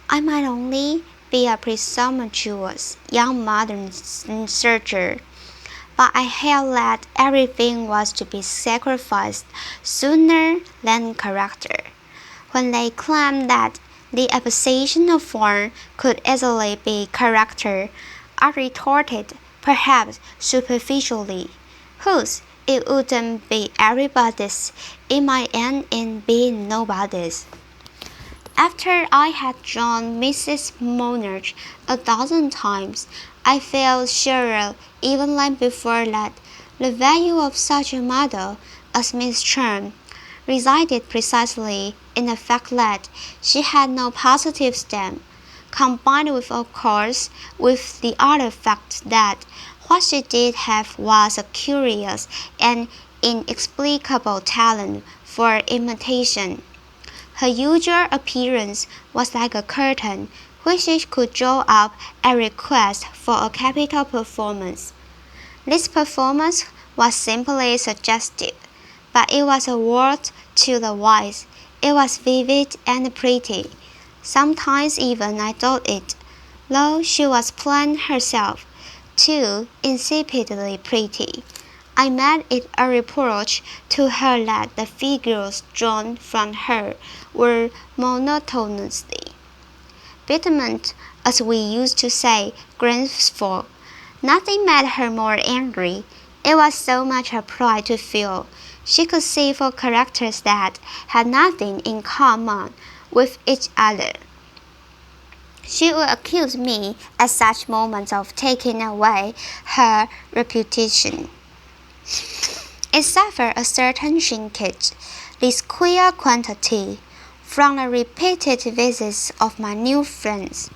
I might only be a presumptuous young modern searcher, but I held that everything was to be sacrificed sooner than character. When they claimed that the apposition of form could easily be character, I retorted, perhaps superficially, whose it wouldn't be everybody's, it might end in being nobody's. After I had drawn Mrs. Monarch 1,000 times, I felt surer, even like before, that the value of such a model as Miss Churn resided precisely in the fact that she had no positive stamp, combined with, of course, with the other fact that what she did have was a curious and inexplicable talent for imitation. Her usual appearance was like a curtain which could draw up a request for a capital performance. This performance was simply suggestive, but it was a word to the wise. It was vivid and pretty. Sometimes even I thought it, though she was plain herself, too insipidly pretty. I made it a reproach to her that the figures drawn from her were monotonously betonement, as we used to say, graceful. Nothing made her more angry. It was so much her pride to feel she could see for characters that had nothing in common with each other. She would accuse me at such moments of taking away her reputation. It suffered a certain shrinkage, this queer quantity, from the repeated visits of my new friends.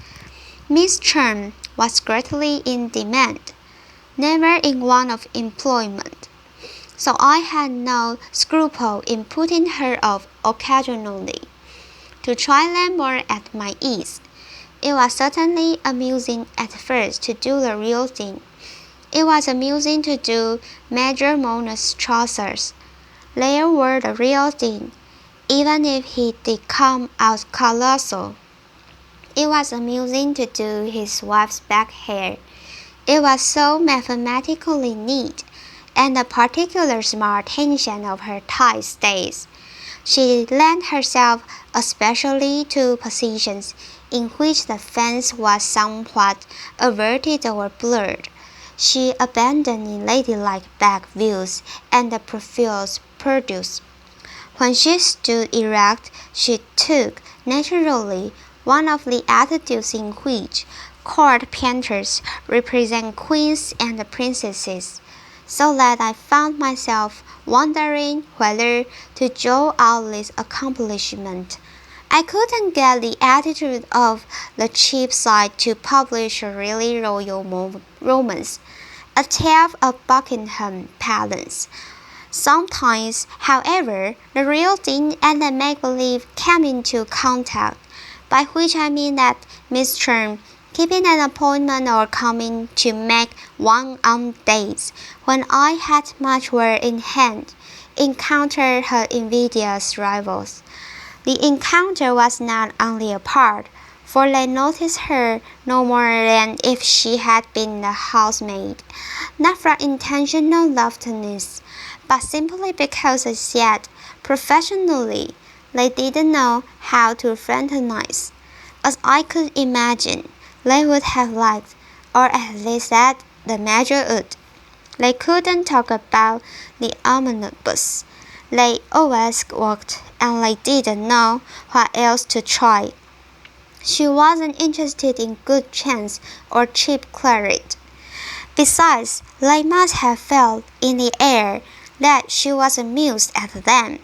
Miss Chen was greatly in demand, never in want of employment, so I had no scruple in putting her off occasionally, to try them more at my ease. It was certainly amusing at first to do the real thing. It was amusing to do Major Mona's trousers. They were the real thing, even if he did come out colossal. It was amusing to do his wife's back hair. It was so mathematically neat, and the particular smart attention of her tie stays. She lent herself especially to positions in which the fence was somewhat averted or blurred. She abandoned ladylike back views and the profiles produced. When she stood erect, she took, naturally, one of the attitudes in which court painters represent queens and princesses, so that I found myself wondering whether to draw out this accomplishment. I couldn't get the attitude of the Cheapside to publish a really royal romance, a tale of Buckingham Palace. Sometimes, however, the real thing and the make-believe came into contact, by which I mean that Miss Chen, keeping an appointment or coming to make one on days when I had much work in hand, encountered her invidious rivals. The encounter was not only a part, for they noticed her no more than if she had been the housemaid, not from intentional loftiness, but simply because as yet, professionally, they didn't know how to fraternize. As I could imagine, they would have liked, or at least that the Major would. They couldn't talk about the omnibus. They always walked, and they didn't know what else to try. She wasn't interested in good chance or cheap claret. Besides, they must have felt in the air that she was amused at them,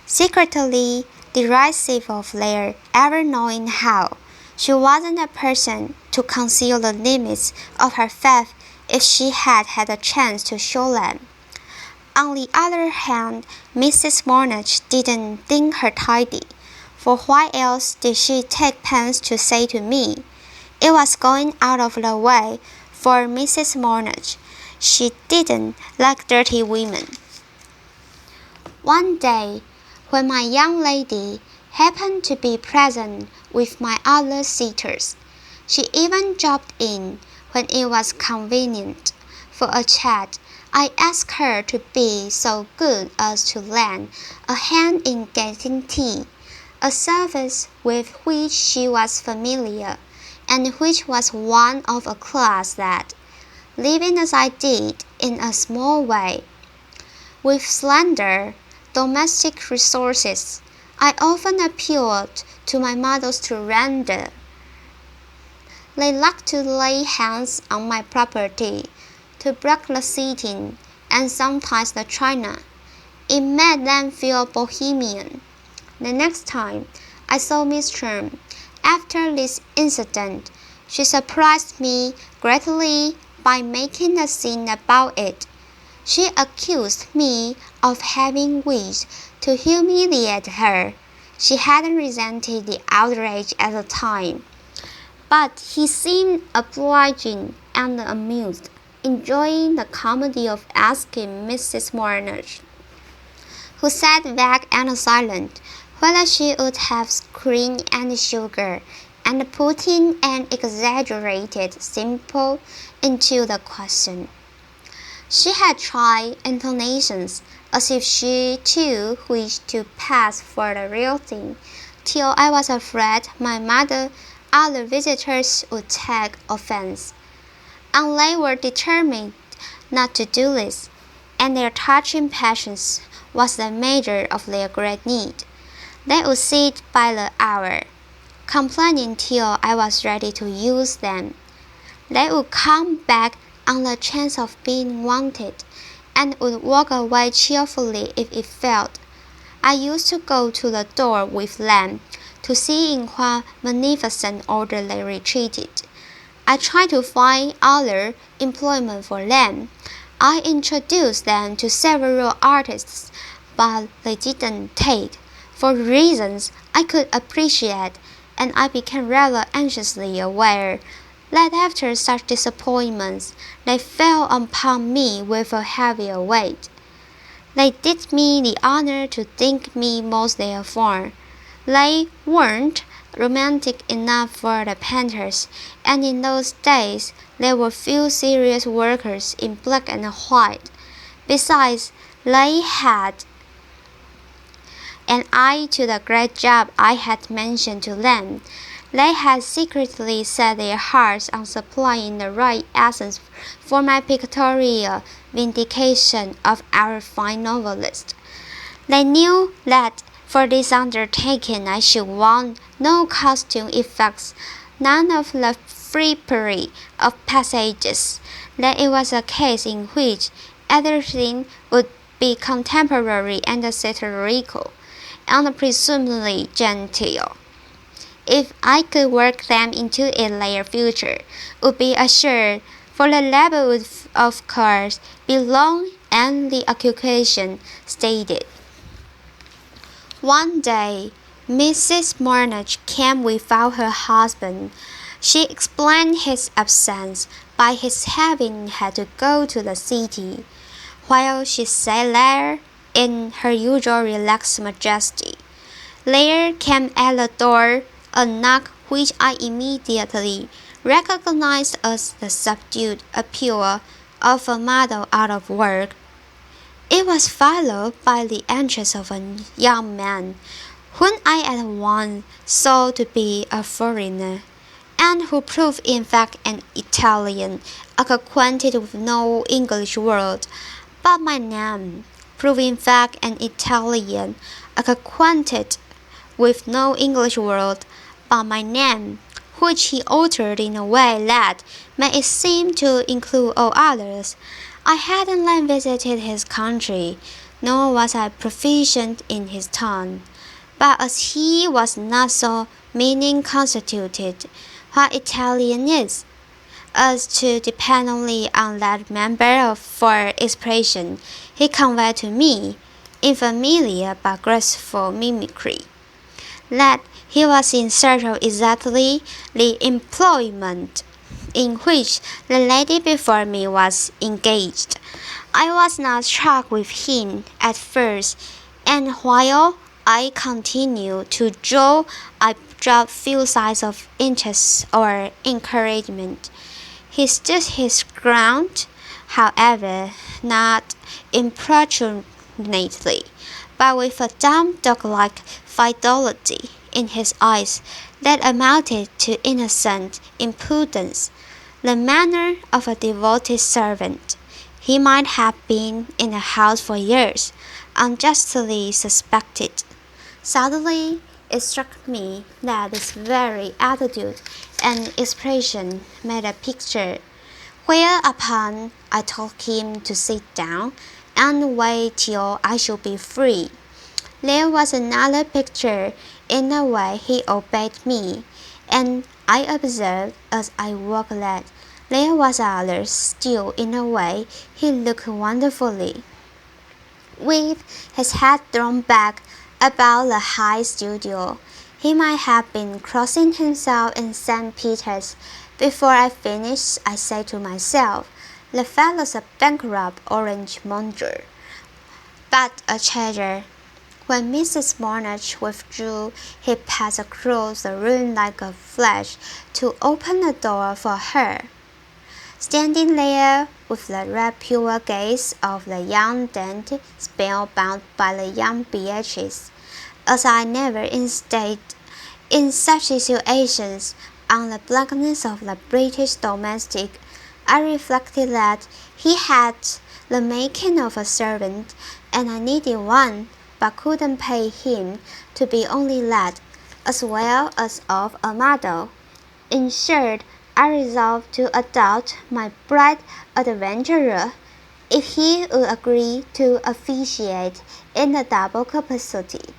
secretly derisive of their ever knowing how. She wasn't a person to conceal the limits of her faith if she had had a chance to show them. On the other hand, Mrs. Mornage didn't think her tidy, for why else did she take pains to say to me? It was going out of the way for Mrs. Mornage. She didn't like dirty women. One day, when my young lady happened to be present with my other suitors, she even dropped in when it was convenient for a chat. I asked her to be so good as to lend a hand in getting tea, a service with which she was familiar, and which was one of a class that, living as I did in a small way, with slender domestic resources, I often appealed to my mothers to render. They liked to lay hands on my property, to break the seating, and sometimes the china. It made them feel bohemian. The next time I saw Miss Chen, After this incident, she surprised me greatly by making a scene about it. She accused me of having wished to humiliate her. She hadn't resented the outrage at the time, but he seemed obliging and amused, enjoying the comedy of asking Mrs. Warner, who sat vague and silent, whether she would have cream and sugar, and putting an exaggerated simple into the question. She had tried intonations, as if she too wished to pass for the real thing, till I was afraid my mother other visitors would take offense. And they were determined not to do this, and their touching patience was the measure of their great need. They would sit by the hour, complaining till I was ready to use them. They would come back on the chance of being wanted, and would walk away cheerfully if it failed. I used to go to the door with them to see in what magnificent order they retreated. I tried to find other employment for them. I introduced them to several artists, but they didn't take, for reasons I could appreciate, and I became rather anxiously aware that after such disappointments they fell upon me with a heavier weight. They did me the honor to think me most therefore. They weren't romantic enough for the painters, and in those days there were few serious workers in black and white. Besides, they had an eye to the great job I had mentioned to them. They had secretly set their hearts on supplying the right essence for my pictorial vindication of our fine novelist. They knew that for this undertaking I should want no costume effects, none of the frippery of passages, that it was a case in which everything would be contemporary and satirical, and presumably genteel. If I could work them into it, their future would be assured, for the labor would of course be long and the occupation stated. One day, Mrs. Marnage came without her husband. She explained his absence by his having had to go to the city, while she sat there in her usual relaxed majesty. There came at the door a knock which I immediately recognized as the subdued appeal of a mother out of work. It was followed by the entrance of a young man, whom I at once saw to be a foreigner, and who proved in fact an Italian, acquainted with no English word but my name, proved in fact an Italian, acquainted with no English word but my name, which he altered in a way that made it seem to include all others. I hadn't then visited his country, nor was I proficient in his tongue. But as he was not so meaning constituted, what Italian is, as to depend only on that member for expression, he conveyed to me, in familiar but graceful mimicry, that he was in search of exactly the employment in which the lady before me was engaged. I was not struck with him at first, and while I continued to draw, I dropped few signs of interest or encouragement. He stood his ground, however, not importunately, but with a dumb dog-like fidelity in his eyes that amounted to innocent impudence, the manner of a devoted servant. He might have been in the house for years, unjustly suspected. Suddenly it struck me that this very attitude and expression made a picture, whereupon I told him to sit down and wait till I should be free. There was another picture. In a way he obeyed me, and I observed as I walked that there was other still in a way he looked wonderfully. With his head thrown back about the high studio, he might have been crossing himself in St. Peter's. Before I finished, I said to myself, the fellow's a bankrupt orange monger, but a treasure. When Mrs. Monash withdrew, he passed across the room like a flash to open the door for her. Standing there with the red pure gaze of the young Dante, spellbound by the young Beatrice, as I never instated in such situations on the blackness of the British domestic, I reflected that he had the making of a servant, and I needed one, but couldn't pay him to be only that, as well as of a model. In short, I resolved to adopt my bright adventurer, if he would agree to officiate in a double capacity.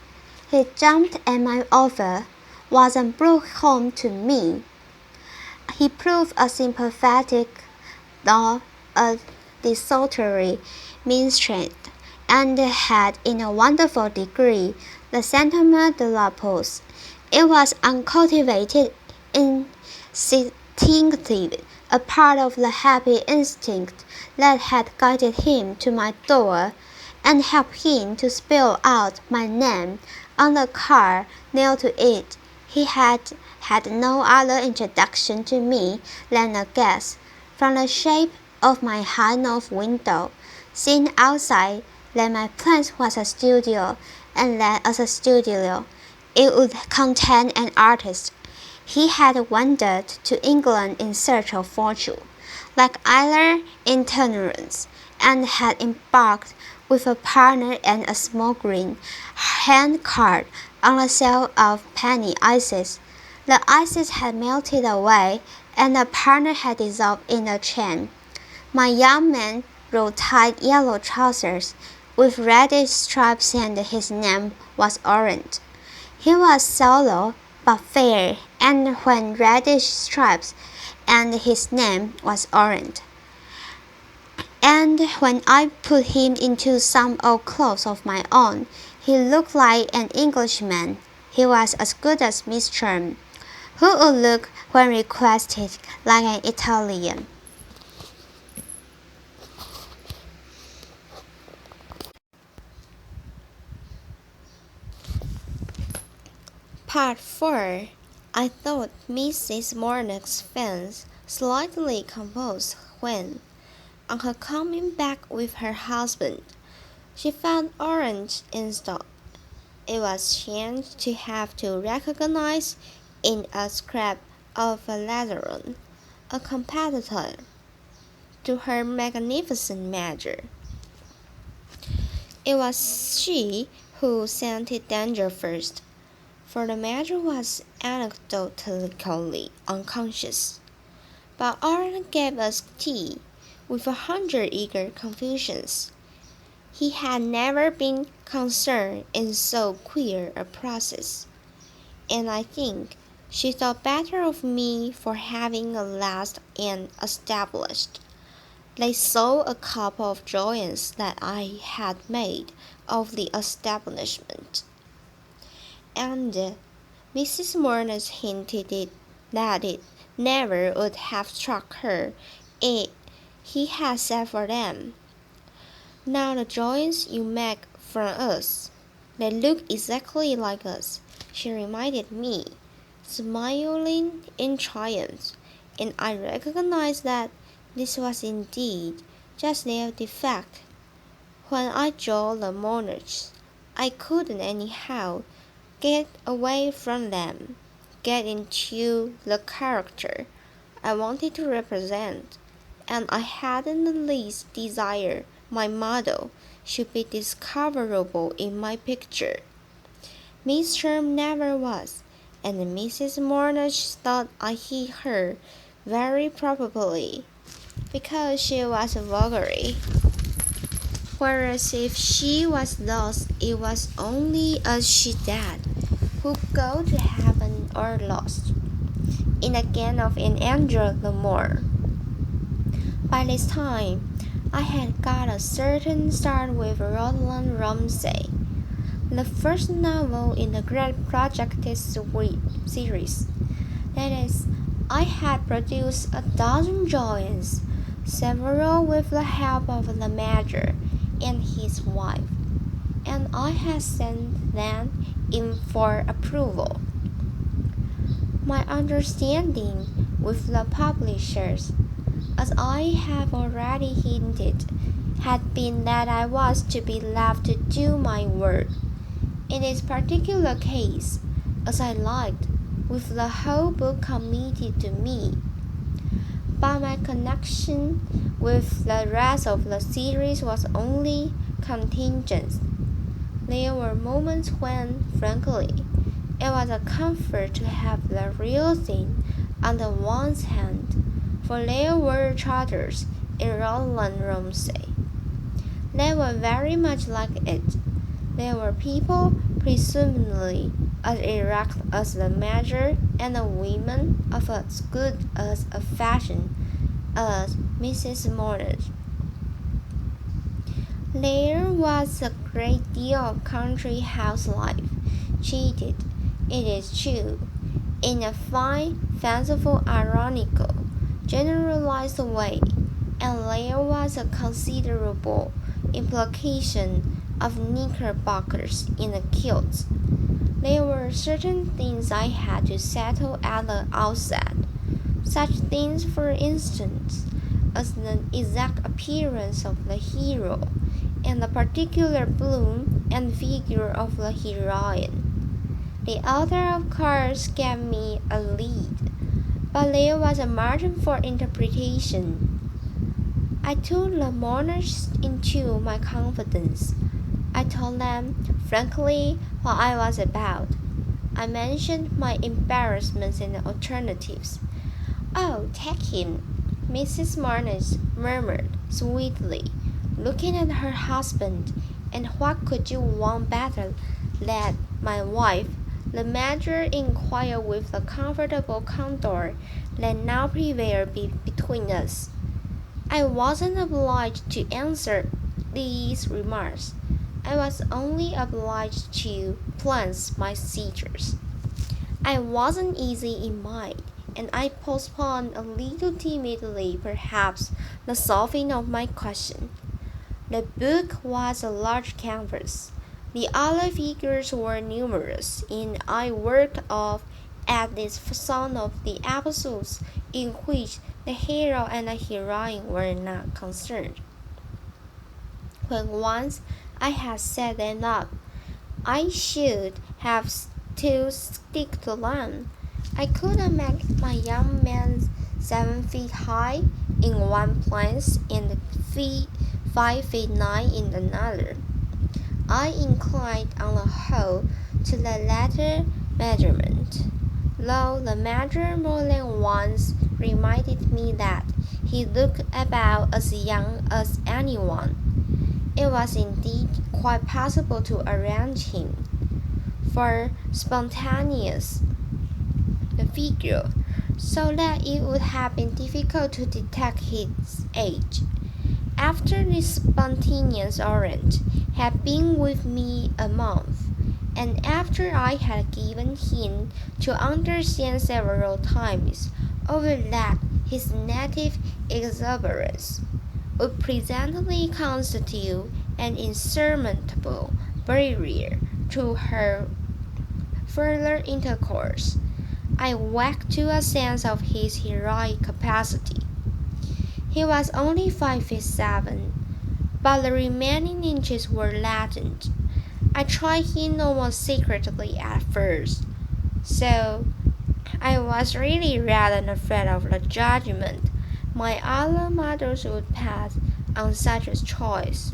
He jumped at my offer, wasn't brought home to me. He proved a sympathetic, though a desultory minstrel, and had in a wonderful degree the sentiment de la pose. It was uncultivated, instinctive, a part of the happy instinct that had guided him to my door, and helped him to spell out my name on the card nailed to it. He had had no other introduction to me than a guess, from the shape of my high north window, seen outside, that my place was a studio, and that as a studio it would contain an artist. He had wandered to England in search of fortune, like either itinerants, and had embarked with a partner and a small green hand cart on a sale of penny ices. The ices had melted away, and the partner had dissolved in a chain. My young man wore tight yellow trousers with reddish stripes, and his name was Orange. He was sallow but fair, and when reddish stripes, and his name was Orange. And when I put him into some old clothes of my own, he looked like an Englishman. He was as good as Miss Charm, who would look, when requested, like an Italian. Part 4. I thought Mrs. Mornock's face slightly composed when, on her coming back with her husband, she found Orange installed. It was strange to have to recognize in a scrap of a Lateran a competitor to her magnificent Major. It was she who scented danger first, for the Major was anecdotally unconscious. But Orange gave us tea with 100 eager confusions. He had never been concerned in so queer a process, and I think she thought better of me for having at last an established. They saw a couple of joyance that I had made of the establishment, and Mrs. Morris hinted that it never would have struck her if he had said for them. Now the joints you make from us, they look exactly like us, she reminded me, smiling in triumph, and I recognized that this was indeed just their defect. When I drew the monarchs, I couldn't anyhow get away from them, get into the character I wanted to represent, and I hadn't the least desire my model should be discoverable in my picture. Miss Sherm never was, and Mrs. Monash thought I hit her very probably, because she was vulgar. Whereas if she was lost, it was only as she dead, who go to heaven or lost. in the gang of an Andrew Lamore. By this time, I had got a certain start with Roland Ramsay, the first novel in the Great Projected series. That is, I had produced a dozen joints, several with the help of the Major and his wife, and I had sent them in for approval. My understanding with the publishers, as I have already hinted, had been that I was to be left to do my work, in this particular case, as I liked, with the whole book committed to me. But my connection with the rest of the series was only contingent. There were moments when, frankly, it was a comfort to have the real thing under one's hand, for there were charters in Roland Ramsay. They were very much like it. There were people, presumably as erect as the Major, and the women of as good as a fashion as Mrs. Morris. There was a great deal of country house life, cheated, it is true, in a fine, fanciful, ironical, generalized way, and there was a considerable implication of knickerbockers in the kilts. There were certain things I had to settle at the outset, such things, for instance, as the exact appearance of the hero, and the particular bloom and figure of the heroine. The author, of course, gave me a lead, but there was a margin for interpretation. I took the mourners into my confidence. I told them, frankly, what I was about. I mentioned my embarrassments and alternatives. "Oh, take him," Mrs. Marnes murmured sweetly, looking at her husband, "and what could you want better than my wife?" The Major inquired with the comfortable candor that now prevailed between us. I wasn't obliged to answer these remarks. I was only obliged to plunge my seizures. I wasn't easy in mind, and I postponed a little timidly, perhaps, the solving of my question. The book was a large canvas. The other figures were numerous, and I worked off at this some of the episodes in which the hero and the heroine were not concerned. When once I had set them up, I should have to stick to them. I couldn't make my young man 7 feet high in one place and 5 feet 9 in another. I inclined on the whole to the latter measurement, though the Major more than once reminded me that he looked about as young as anyone. It was indeed quite possible to arrange him for spontaneous the figure, so that it would have been difficult to detect his age. After this spontaneous orange had been with me a month, and after I had given him to understand several times over that his native exuberance would presently constitute an insurmountable barrier to her further intercourse, I waked to a sense of his heroic capacity. He was only 5 feet 7, but the remaining inches were latent. I tried him almost secretly at first, so I was really rather afraid of the judgment my other mothers would pass on such a choice.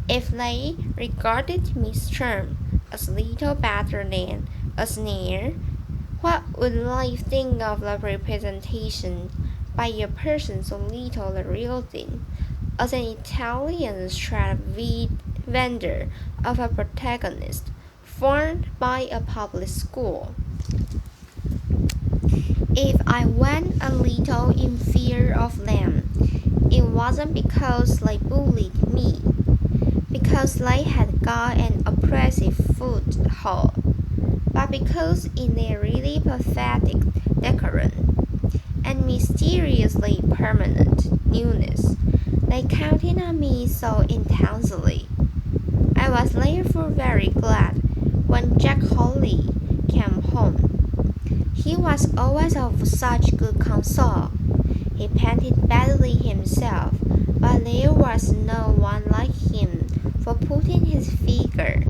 If they regarded Miss Charm as little better than a snare, what would they think of the representation by a person so little the real thing, as an Italian street vendor of a protagonist formed by a public school? If I went a little in fear of them, it wasn't because they bullied me, because they had got an oppressive foothold, but because in their really pathetic, decorant, and mysteriously permanent newness, they counted on me so intensely. I was therefore very glad when Jack Hawley came home. He was always of such good counsel. He painted badly himself, but there was no one like him for putting his figure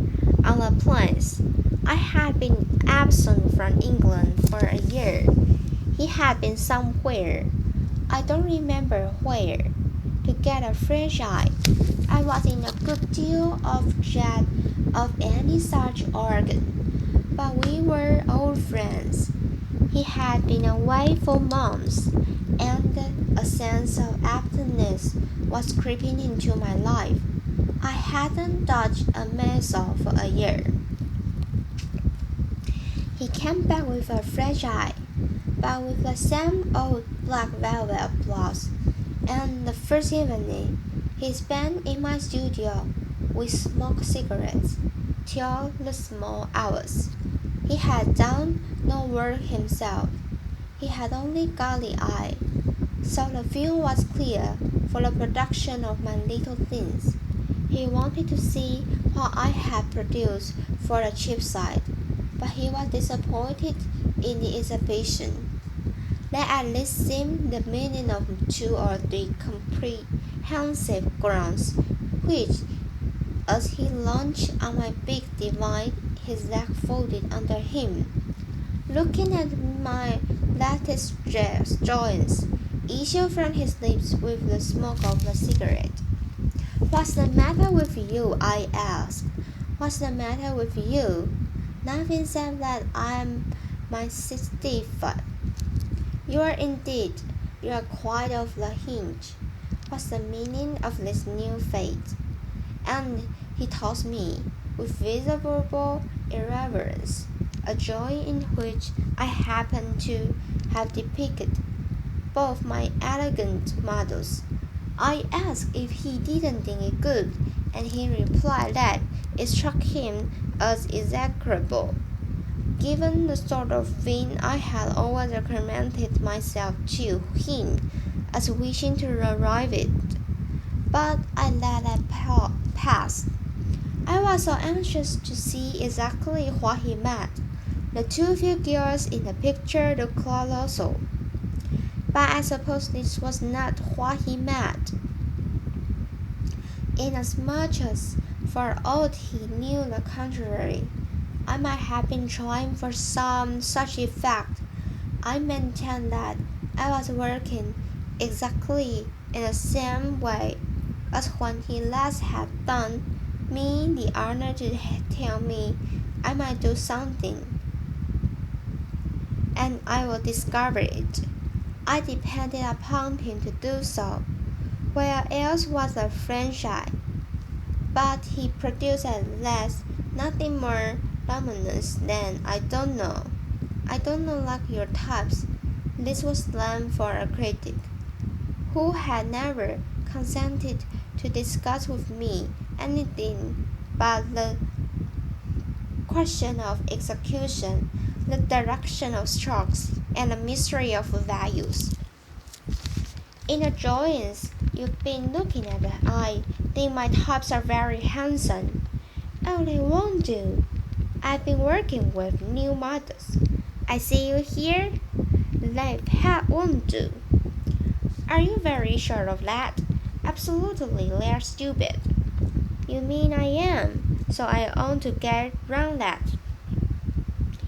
on the plans. I had been absent from England for a year. He had been somewhere, I don't remember where, to get a fresh eye. I was in a good deal of dread of any such organ, but we were old friends. He had been away for months, and a sense of emptiness was creeping into my life. I hadn't touched a missile for a year. He came back with a fresh eye, but with the same old black velvet applause, and the first evening he spent in my studio, we smoked cigarettes till the small hours. He had done no work himself. He had only got the eye, so the film was clear for the production of my little things. He wanted to see what I had produced for the cheap side, but he was disappointed in the exhibition. That at least seemed the meaning of 2 or 3 comprehensive grounds, which, as he launched on my big divan, his leg folded under him, looking at my latest joints, issued from his lips with the smoke of the cigarette. "What's the matter with you?" I asked. "What's the matter with you?" "Nothing except that I'm my 65th. You are indeed. You are quite off the hinge. What's the meaning of this new fate?" And he told me, with visible irreverence, a drawing in which I happened to have depicted both my elegant models. I asked if he didn't think it good, and he replied that it struck him as execrable, given the sort of thing I had always recommended myself to him as wishing to arrive at. But I let that pass. I was so anxious to see exactly what he meant. The 2 figures in the picture looked colossal, but I suppose this was not what he meant, inasmuch as, for aught he knew the contrary, I might have been trying for some such effect. I maintained that I was working exactly in the same way as when he last had done me the honor to tell me I might do something, and I would discover it. I depended upon him to do so. Where else was the franchise? But he produced at last nothing more luminous than I don't know like your types. This was slang for a critic who had never consented to discuss with me anything but the question of execution, the direction of strokes, and the mystery of values. In the drawings you've been looking at, I think my types are very handsome. Oh, they won't do. I've been working with new models. I see you here. That won't do. Are you very sure of that? Absolutely, they're stupid. You mean I am, so I ought to get round that.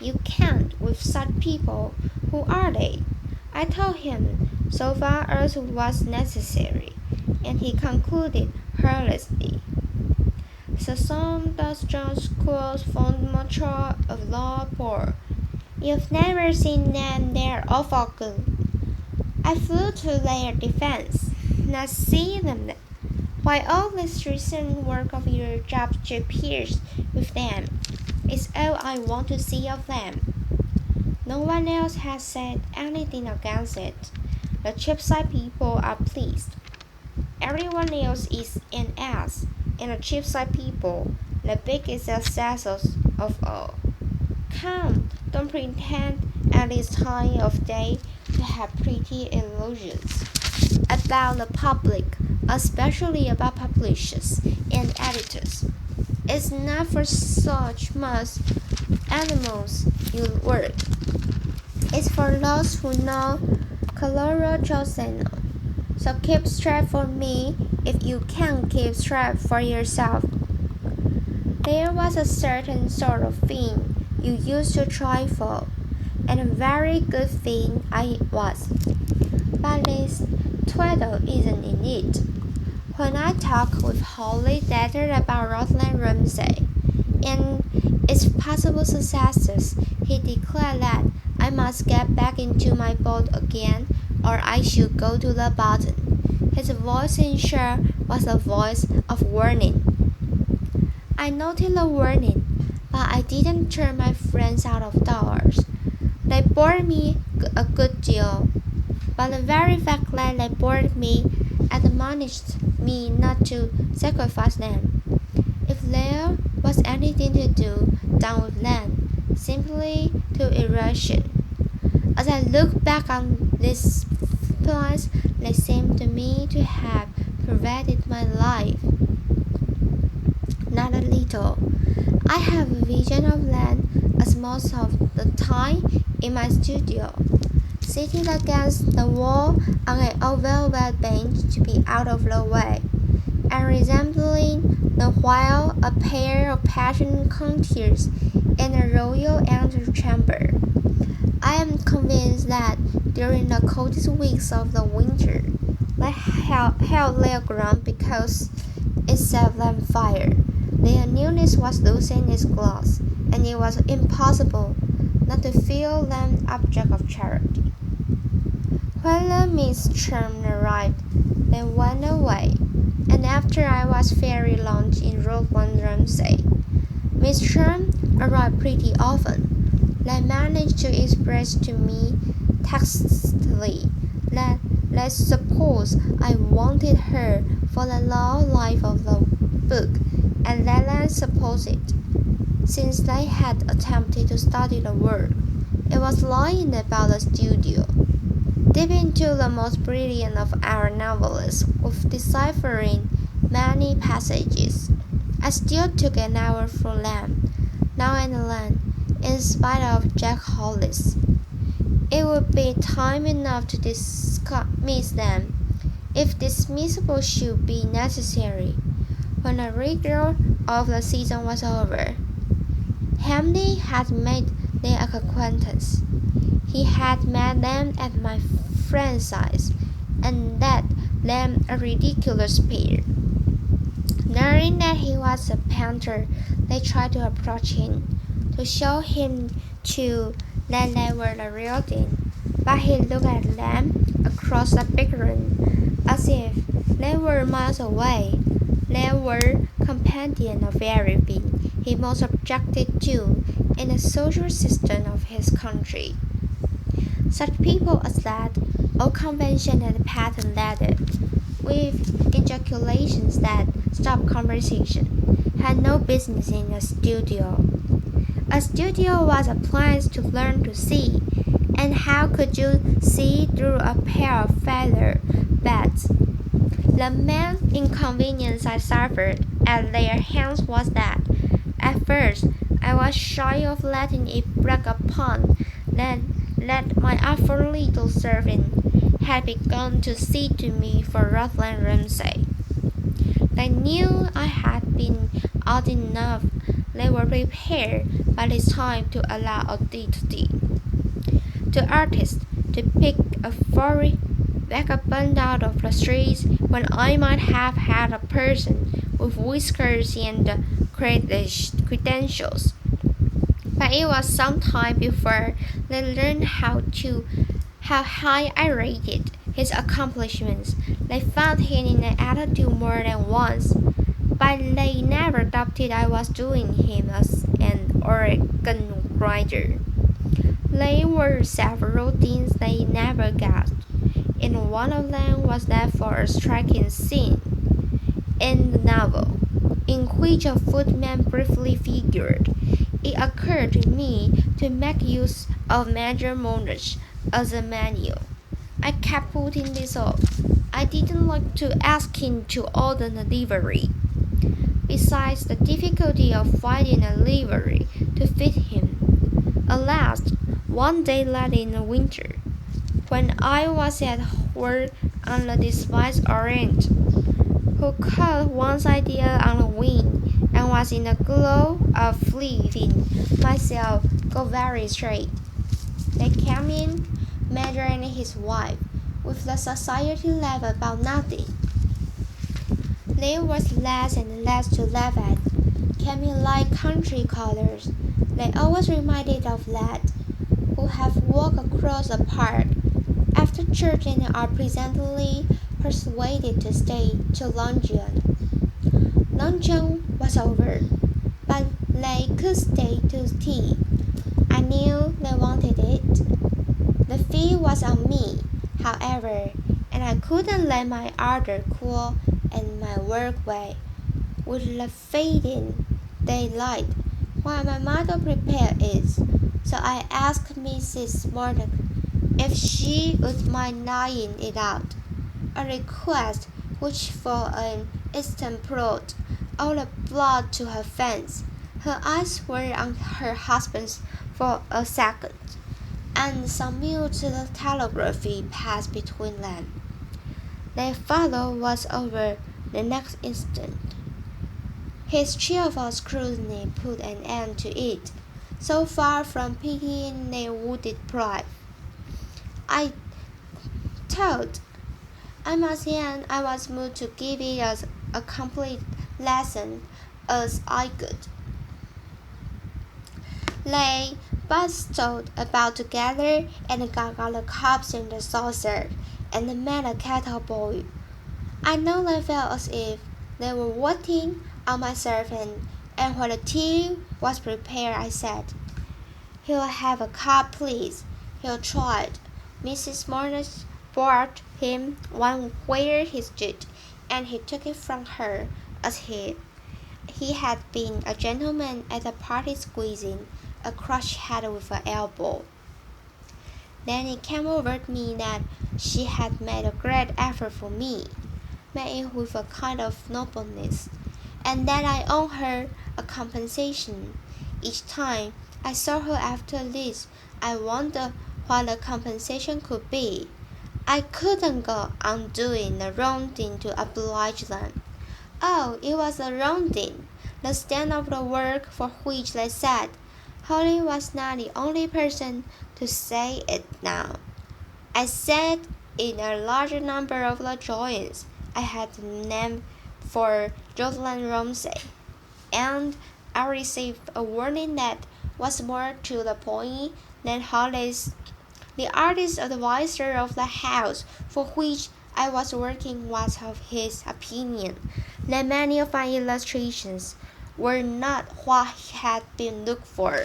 You can't with such people. Who are they? I told him so far as was necessary, and he concluded carelessly. "Ce sont des gens qui font mucho of la poor. You've never seen them, they're awful good." I flew to their defense. "Not see them then. Why, all this recent work of your appears with them. It's all I want to see of them." No one else has said anything against it. The Cheapside people are pleased. Everyone else is an ass, and the Cheapside people, the biggest successes of all. Come, don't pretend at this time of day to have pretty illusions about the public, especially about publishers and editors. It's not for such much animals you work. It's for those who know Coloro Joseno. So keep straight for me if you can't keep straight for yourself. There was a certain sort of thing you used to try for, and a very good thing I was. But this twaddle isn't in it. When I talked with Holly later about Rutland Ramsay and its possible successes, he declared that I must get back into my boat again or I should go to the bottom. His voice in sure was a voice of warning. I noted the warning, but I didn't turn my friends out of doors. They bored me a good deal, but the very fact that they bored me admonished me not to sacrifice them. If there was anything to do done with them, simply to erosion. As I look back on this place, they seem to me to have pervaded my life. Not a little. I have a vision of land as most of the time in my studio, sitting against the wall on an old velvet bench to be out of the way, and resembling the while a pair of passionate courtiers in a royal antechamber. I am convinced that during the coldest weeks of the winter, they held their ground because it set them fire. Their newness was losing its gloss, and it was impossible not to feel them object of charity. When the Miss Churn arrived, they went away, and after I was very long in Rutland Ramsay, Miss Churn arrived pretty often. They managed to express to me tacitly that let's suppose I wanted her for the law life of the book, and let's suppose it. Since they had attempted to study the work, it was lying about the studio. Deep into the most brilliant of our novelists, with deciphering many passages, I still took an hour for them, now and then, in spite of Jack Hollis. It would be time enough to dismiss them, if dismissal should be necessary, when the rigor of the season was over. Hamley had made their acquaintance. He had met them at my friend's size, and that them a ridiculous pair. Knowing that he was a painter, they tried to approach him, to show him too that they were the real thing, but he looked at them across the big room as if they were miles away. They were companions of everything he most objected to in the social system of his country. Such people as that, all convention and pattern leaded, with ejaculations that stopped conversation, had no business in a studio. A studio was a place to learn to see, and how could you see through a pair of feather beds? The main inconvenience I suffered at their hands was that, at first, I was shy of letting it break upon that my awful little servant had begun to see to me for Rutland Ramsay. They knew I had been odd enough. They were prepared by this time to allow oddity. To artists to pick a furry vagabond out of the streets when I might have had a person with whiskers and credentials. But it was some time before they learned how high I rated his accomplishments. They found him in an attitude more than once, but they never doubted I was doing him as an organ grinder. There were several things they never guessed, and one of them was that for a striking scene in the novel, in which a footman briefly figured, it occurred to me to make use of Major Monash as a manual. I kept putting this off. I didn't like to ask him to order a livery. Besides the difficulty of finding a livery to fit him. At last, one day late in the winter, when I was at work on the despised Orient, who caught one's idea on the wing and was in the glow of feeling myself go very straight. They came in, Major and his wife, with the society laugh about nothing. There was less and less to laugh at, came in like country callers. They always reminded of lads who have walked across the park after church and are presently persuaded to stay to luncheon. Luncheon was over, but they could stay to tea. I knew they wanted it. The fee was on me, however, and I couldn't let my ardor cool and my work weigh with the fading daylight while my mother prepared it. So I asked Mrs. Murdoch if she would mind lying it out, a request which for an instant brought all the blood to her face. Her eyes were on her husband's for a second, and some mute telegraphy passed between them. Their father was over the next instant. His cheerful scrutiny put an end to it, so far from pitying their wounded pride. I thought I was moved to give it as a complete lesson as I could. They bustled about together and got the cups and the saucer and made a kettle boil. I know they felt as if they were waiting on my servant, and when the tea was prepared, I said, "He'll have a cup, please." He tried. Mrs. Morris brought him one where he stood, and he took it from her as he had been a gentleman at a party squeezing a crushed head with an elbow. Then it came over me that she had made a great effort for me, made it with a kind of nobleness, and that I owed her a compensation. Each time I saw her after this, I wondered what the compensation could be. I couldn't go on doing the wrong thing to oblige them. Oh, it was the wrong thing, the stand of the work for which they said. Holly was not the only person to say it now. I said in a larger number of the joints I had named for Jocelyn Ramsay, and I received a warning that was more to the point than Holly's. The artist advisor of the house for which I was working was of his opinion that many of my illustrations were not what had been looked for.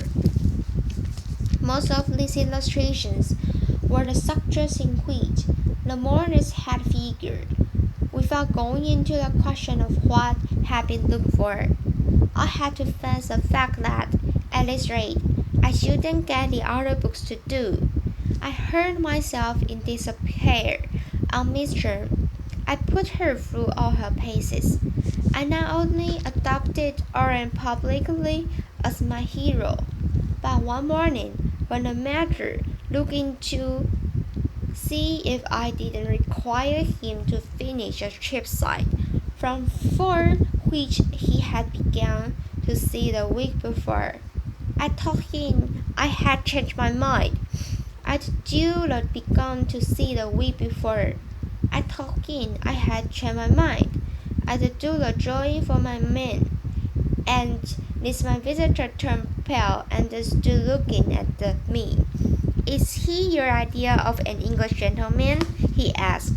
Most of these illustrations were the subjects in which the mourners had figured. Without going into the question of what had been looked for, I had to face the fact that, at this rate, I shouldn't get the other books to do. I heard myself in despair on Miss Sherm. I put her through all her paces. I not only adopted Orrin publicly as my hero, but one morning, when the Major looked in to see if I didn't require him to finish a triptych from for which he had begun to see the week before, I told him I had changed my mind. I'd duly begun to see the week before. I told him I had changed my mind. I'd do the drawing for my men. And this my visitor turned pale and stood looking at me. "Is he your idea of an English gentleman?" he asked.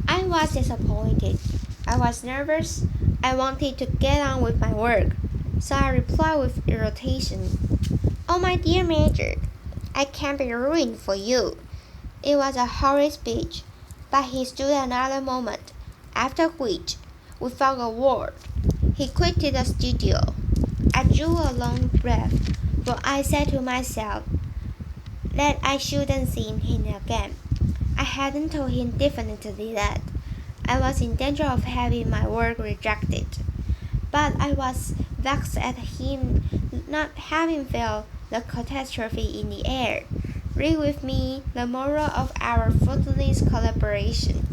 I was disappointed. I was nervous. I wanted to get on with my work. So I replied with irritation, "Oh, my dear Major, I can't be ruined for you." It was a horrid speech, but he stood another moment, after which, without a word, he quitted the studio. I drew a long breath, for I said to myself that I shouldn't see him again. I hadn't told him definitely that I was in danger of having my work rejected, but I was vexed at him not having felt the catastrophe in the air. Read with me the moral of our fruitless collaboration.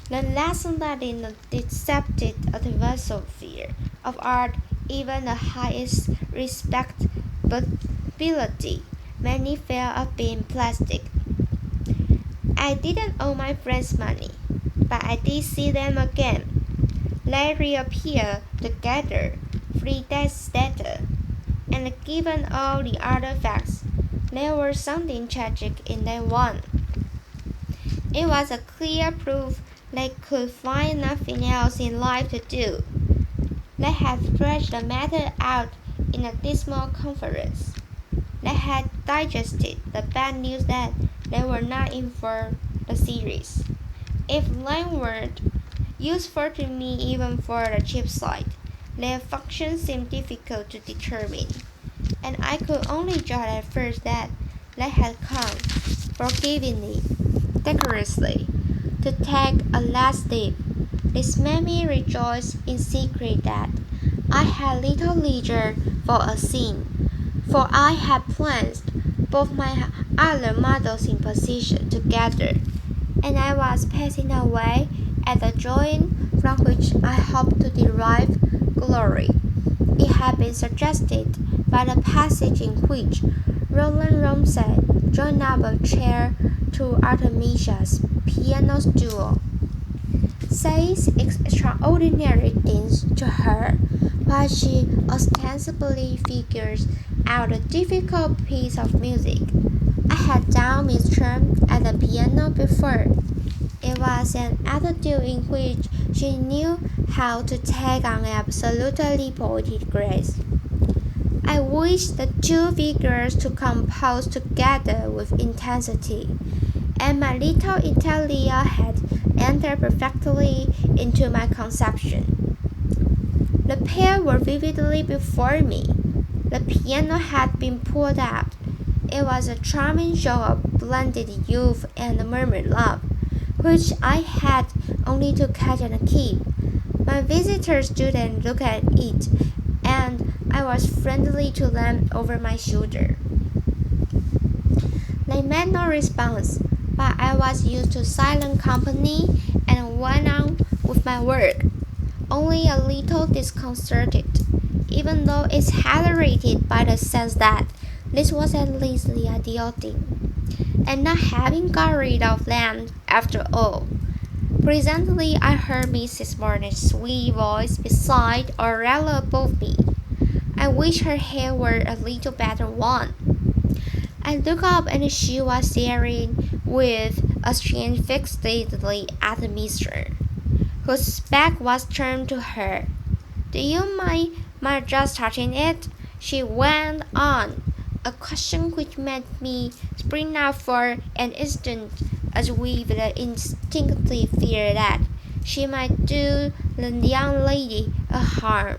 The lesson that in the deceptive atmosphere of art, even the highest respectability many fail of being plastic. I didn't owe my friends money, but I did see them again. They reappeared together 3 days later, and given all the other facts, there was something tragic in that one. It was a clear proof they could find nothing else in life to do. They had threshed the matter out in a dismal conference. They had digested the bad news that they were not in for the series. If they weren't useful to me even for the cheap side, their function seemed difficult to determine, and I could only judge at first that they had come, forgivingly, decorously, to take a last step. This made me rejoice in secret that I had little leisure for a scene, for I had placed both my other models in position together, and I was passing away at the drawing from which I hoped to derive glory. It had been suggested by the passage in which Roland Ramsay joined up a chair to Artemisia's piano stool, says extraordinary things to her, while she ostensibly figures out a difficult piece of music. I had done Miss Trump at the piano before. It was an attitude in which she knew how to take on absolutely poetic grace. I wished the two figures to compose together with intensity, and my little Italia had entered perfectly into my conception. The pair were vividly before me. The piano had been pulled out. It was a charming show of blended youth and murmured love, which I had only to catch and keep. My visitors stood and looked at it, and I was friendly to them over my shoulder. They made no response, but I was used to silent company and went on with my work, only a little disconcerted, even though exhilarated by the sense that this was at least the ideal thing, and not having got rid of them after all. Presently I heard Mrs. Barnett's sweet voice beside or rather above me. I wish her hair were a little better one. I looked up and she was staring with a strange fixedly at the mister, whose back was turned to her. "Do you mind my just touching it?" she went on, a question which made me spring up for an instant as with the instinctive fear that she might do the young lady a harm.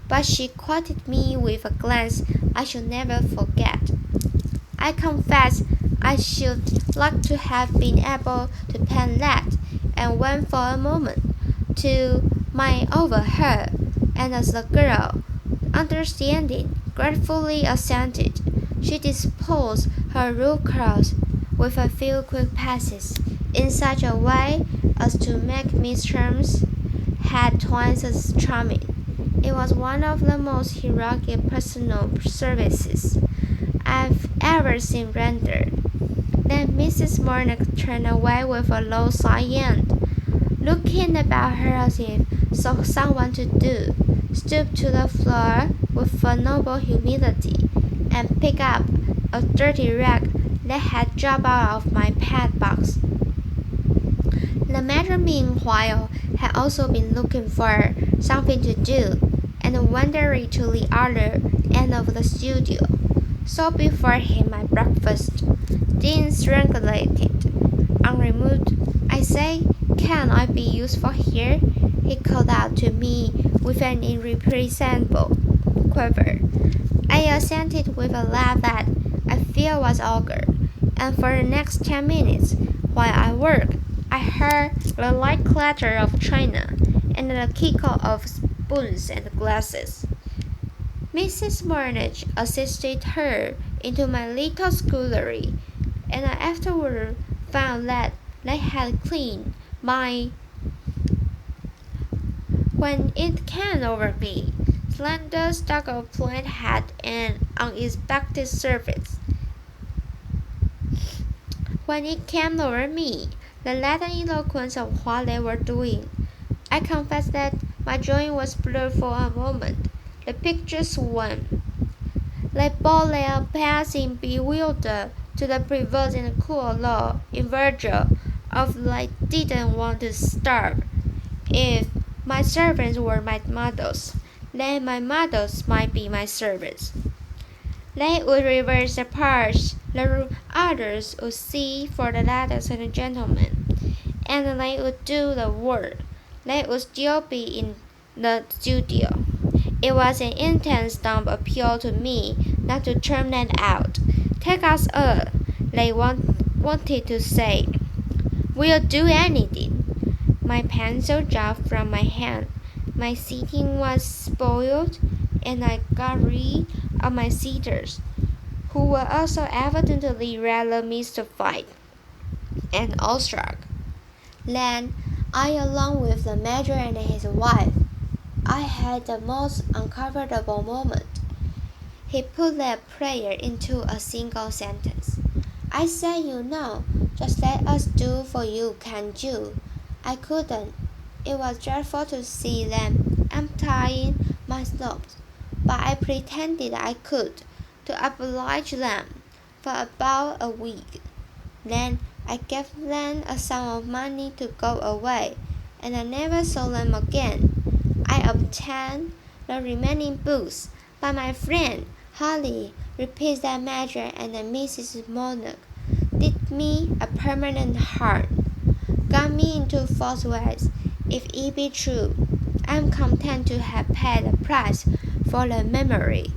But she quoted me with a glance I should never forget. I confess I should like to have been able to pen that, and went for a moment to mind over her, and as the girl, understanding, gratefully assented, she disposed her rude curls with a few quick passes in such a way as to make Miss Terms head twice as charming. It was one of the most heroic personal services I've ever seen rendered. Then Mrs. Mornock turned away with a low sigh and, looking about her as if saw someone to do, stooped to the floor with a noble humility and picked up a dirty rag that had dropped out of my pet box. The major meanwhile had also been looking for something to do, and wandered to the other end of the studio, so before him my breakfast, then strangulated, unremoved. I say, can I be useful here? He called out to me with an irrepressible quiver. I assented with a laugh that I fear was vulgar, and for the next 10 minutes, while I worked, I heard the light clatter of china and the kickle of spoons and glasses. Mrs. Marnage assisted her into my little scullery, and I afterward found that they had cleaned my when it came over me. Slender stucco plant had an unexpected surface. When it came over me, the Latin eloquence of what they were doing, I confess that my joy was blurred for a moment. The picture swam. They both lay passing bewildered to the perverse and cruel law in Virgil of they didn't want to starve. If my servants were my models, then my models might be my servants. They would reverse the parts, the others would see for the ladies and gentlemen, and they would do the work. They would still be in the studio. It was an intense dumb appeal to me not to turn them out. Take us up, they wanted to say. We'll do anything. My pencil dropped from my hand. My sitting was spoiled, and I got rid of my sitters, who were also evidently rather mystified and awestruck. Then I, along with the Major and his wife, I had the most uncomfortable moment. He put that prayer into a single sentence. I said, you know, just let us do for you, can't you? I couldn't. It was dreadful to see them emptying my slops, but I pretended I could, to oblige them, for about a week. Then I gave them a sum of money to go away, and I never saw them again. I obtained the remaining books, but my friend Holly repeats that Major and Mrs. Monarch did me a permanent harm, got me into false ways. If it be true, I am content to have paid the price for the memory.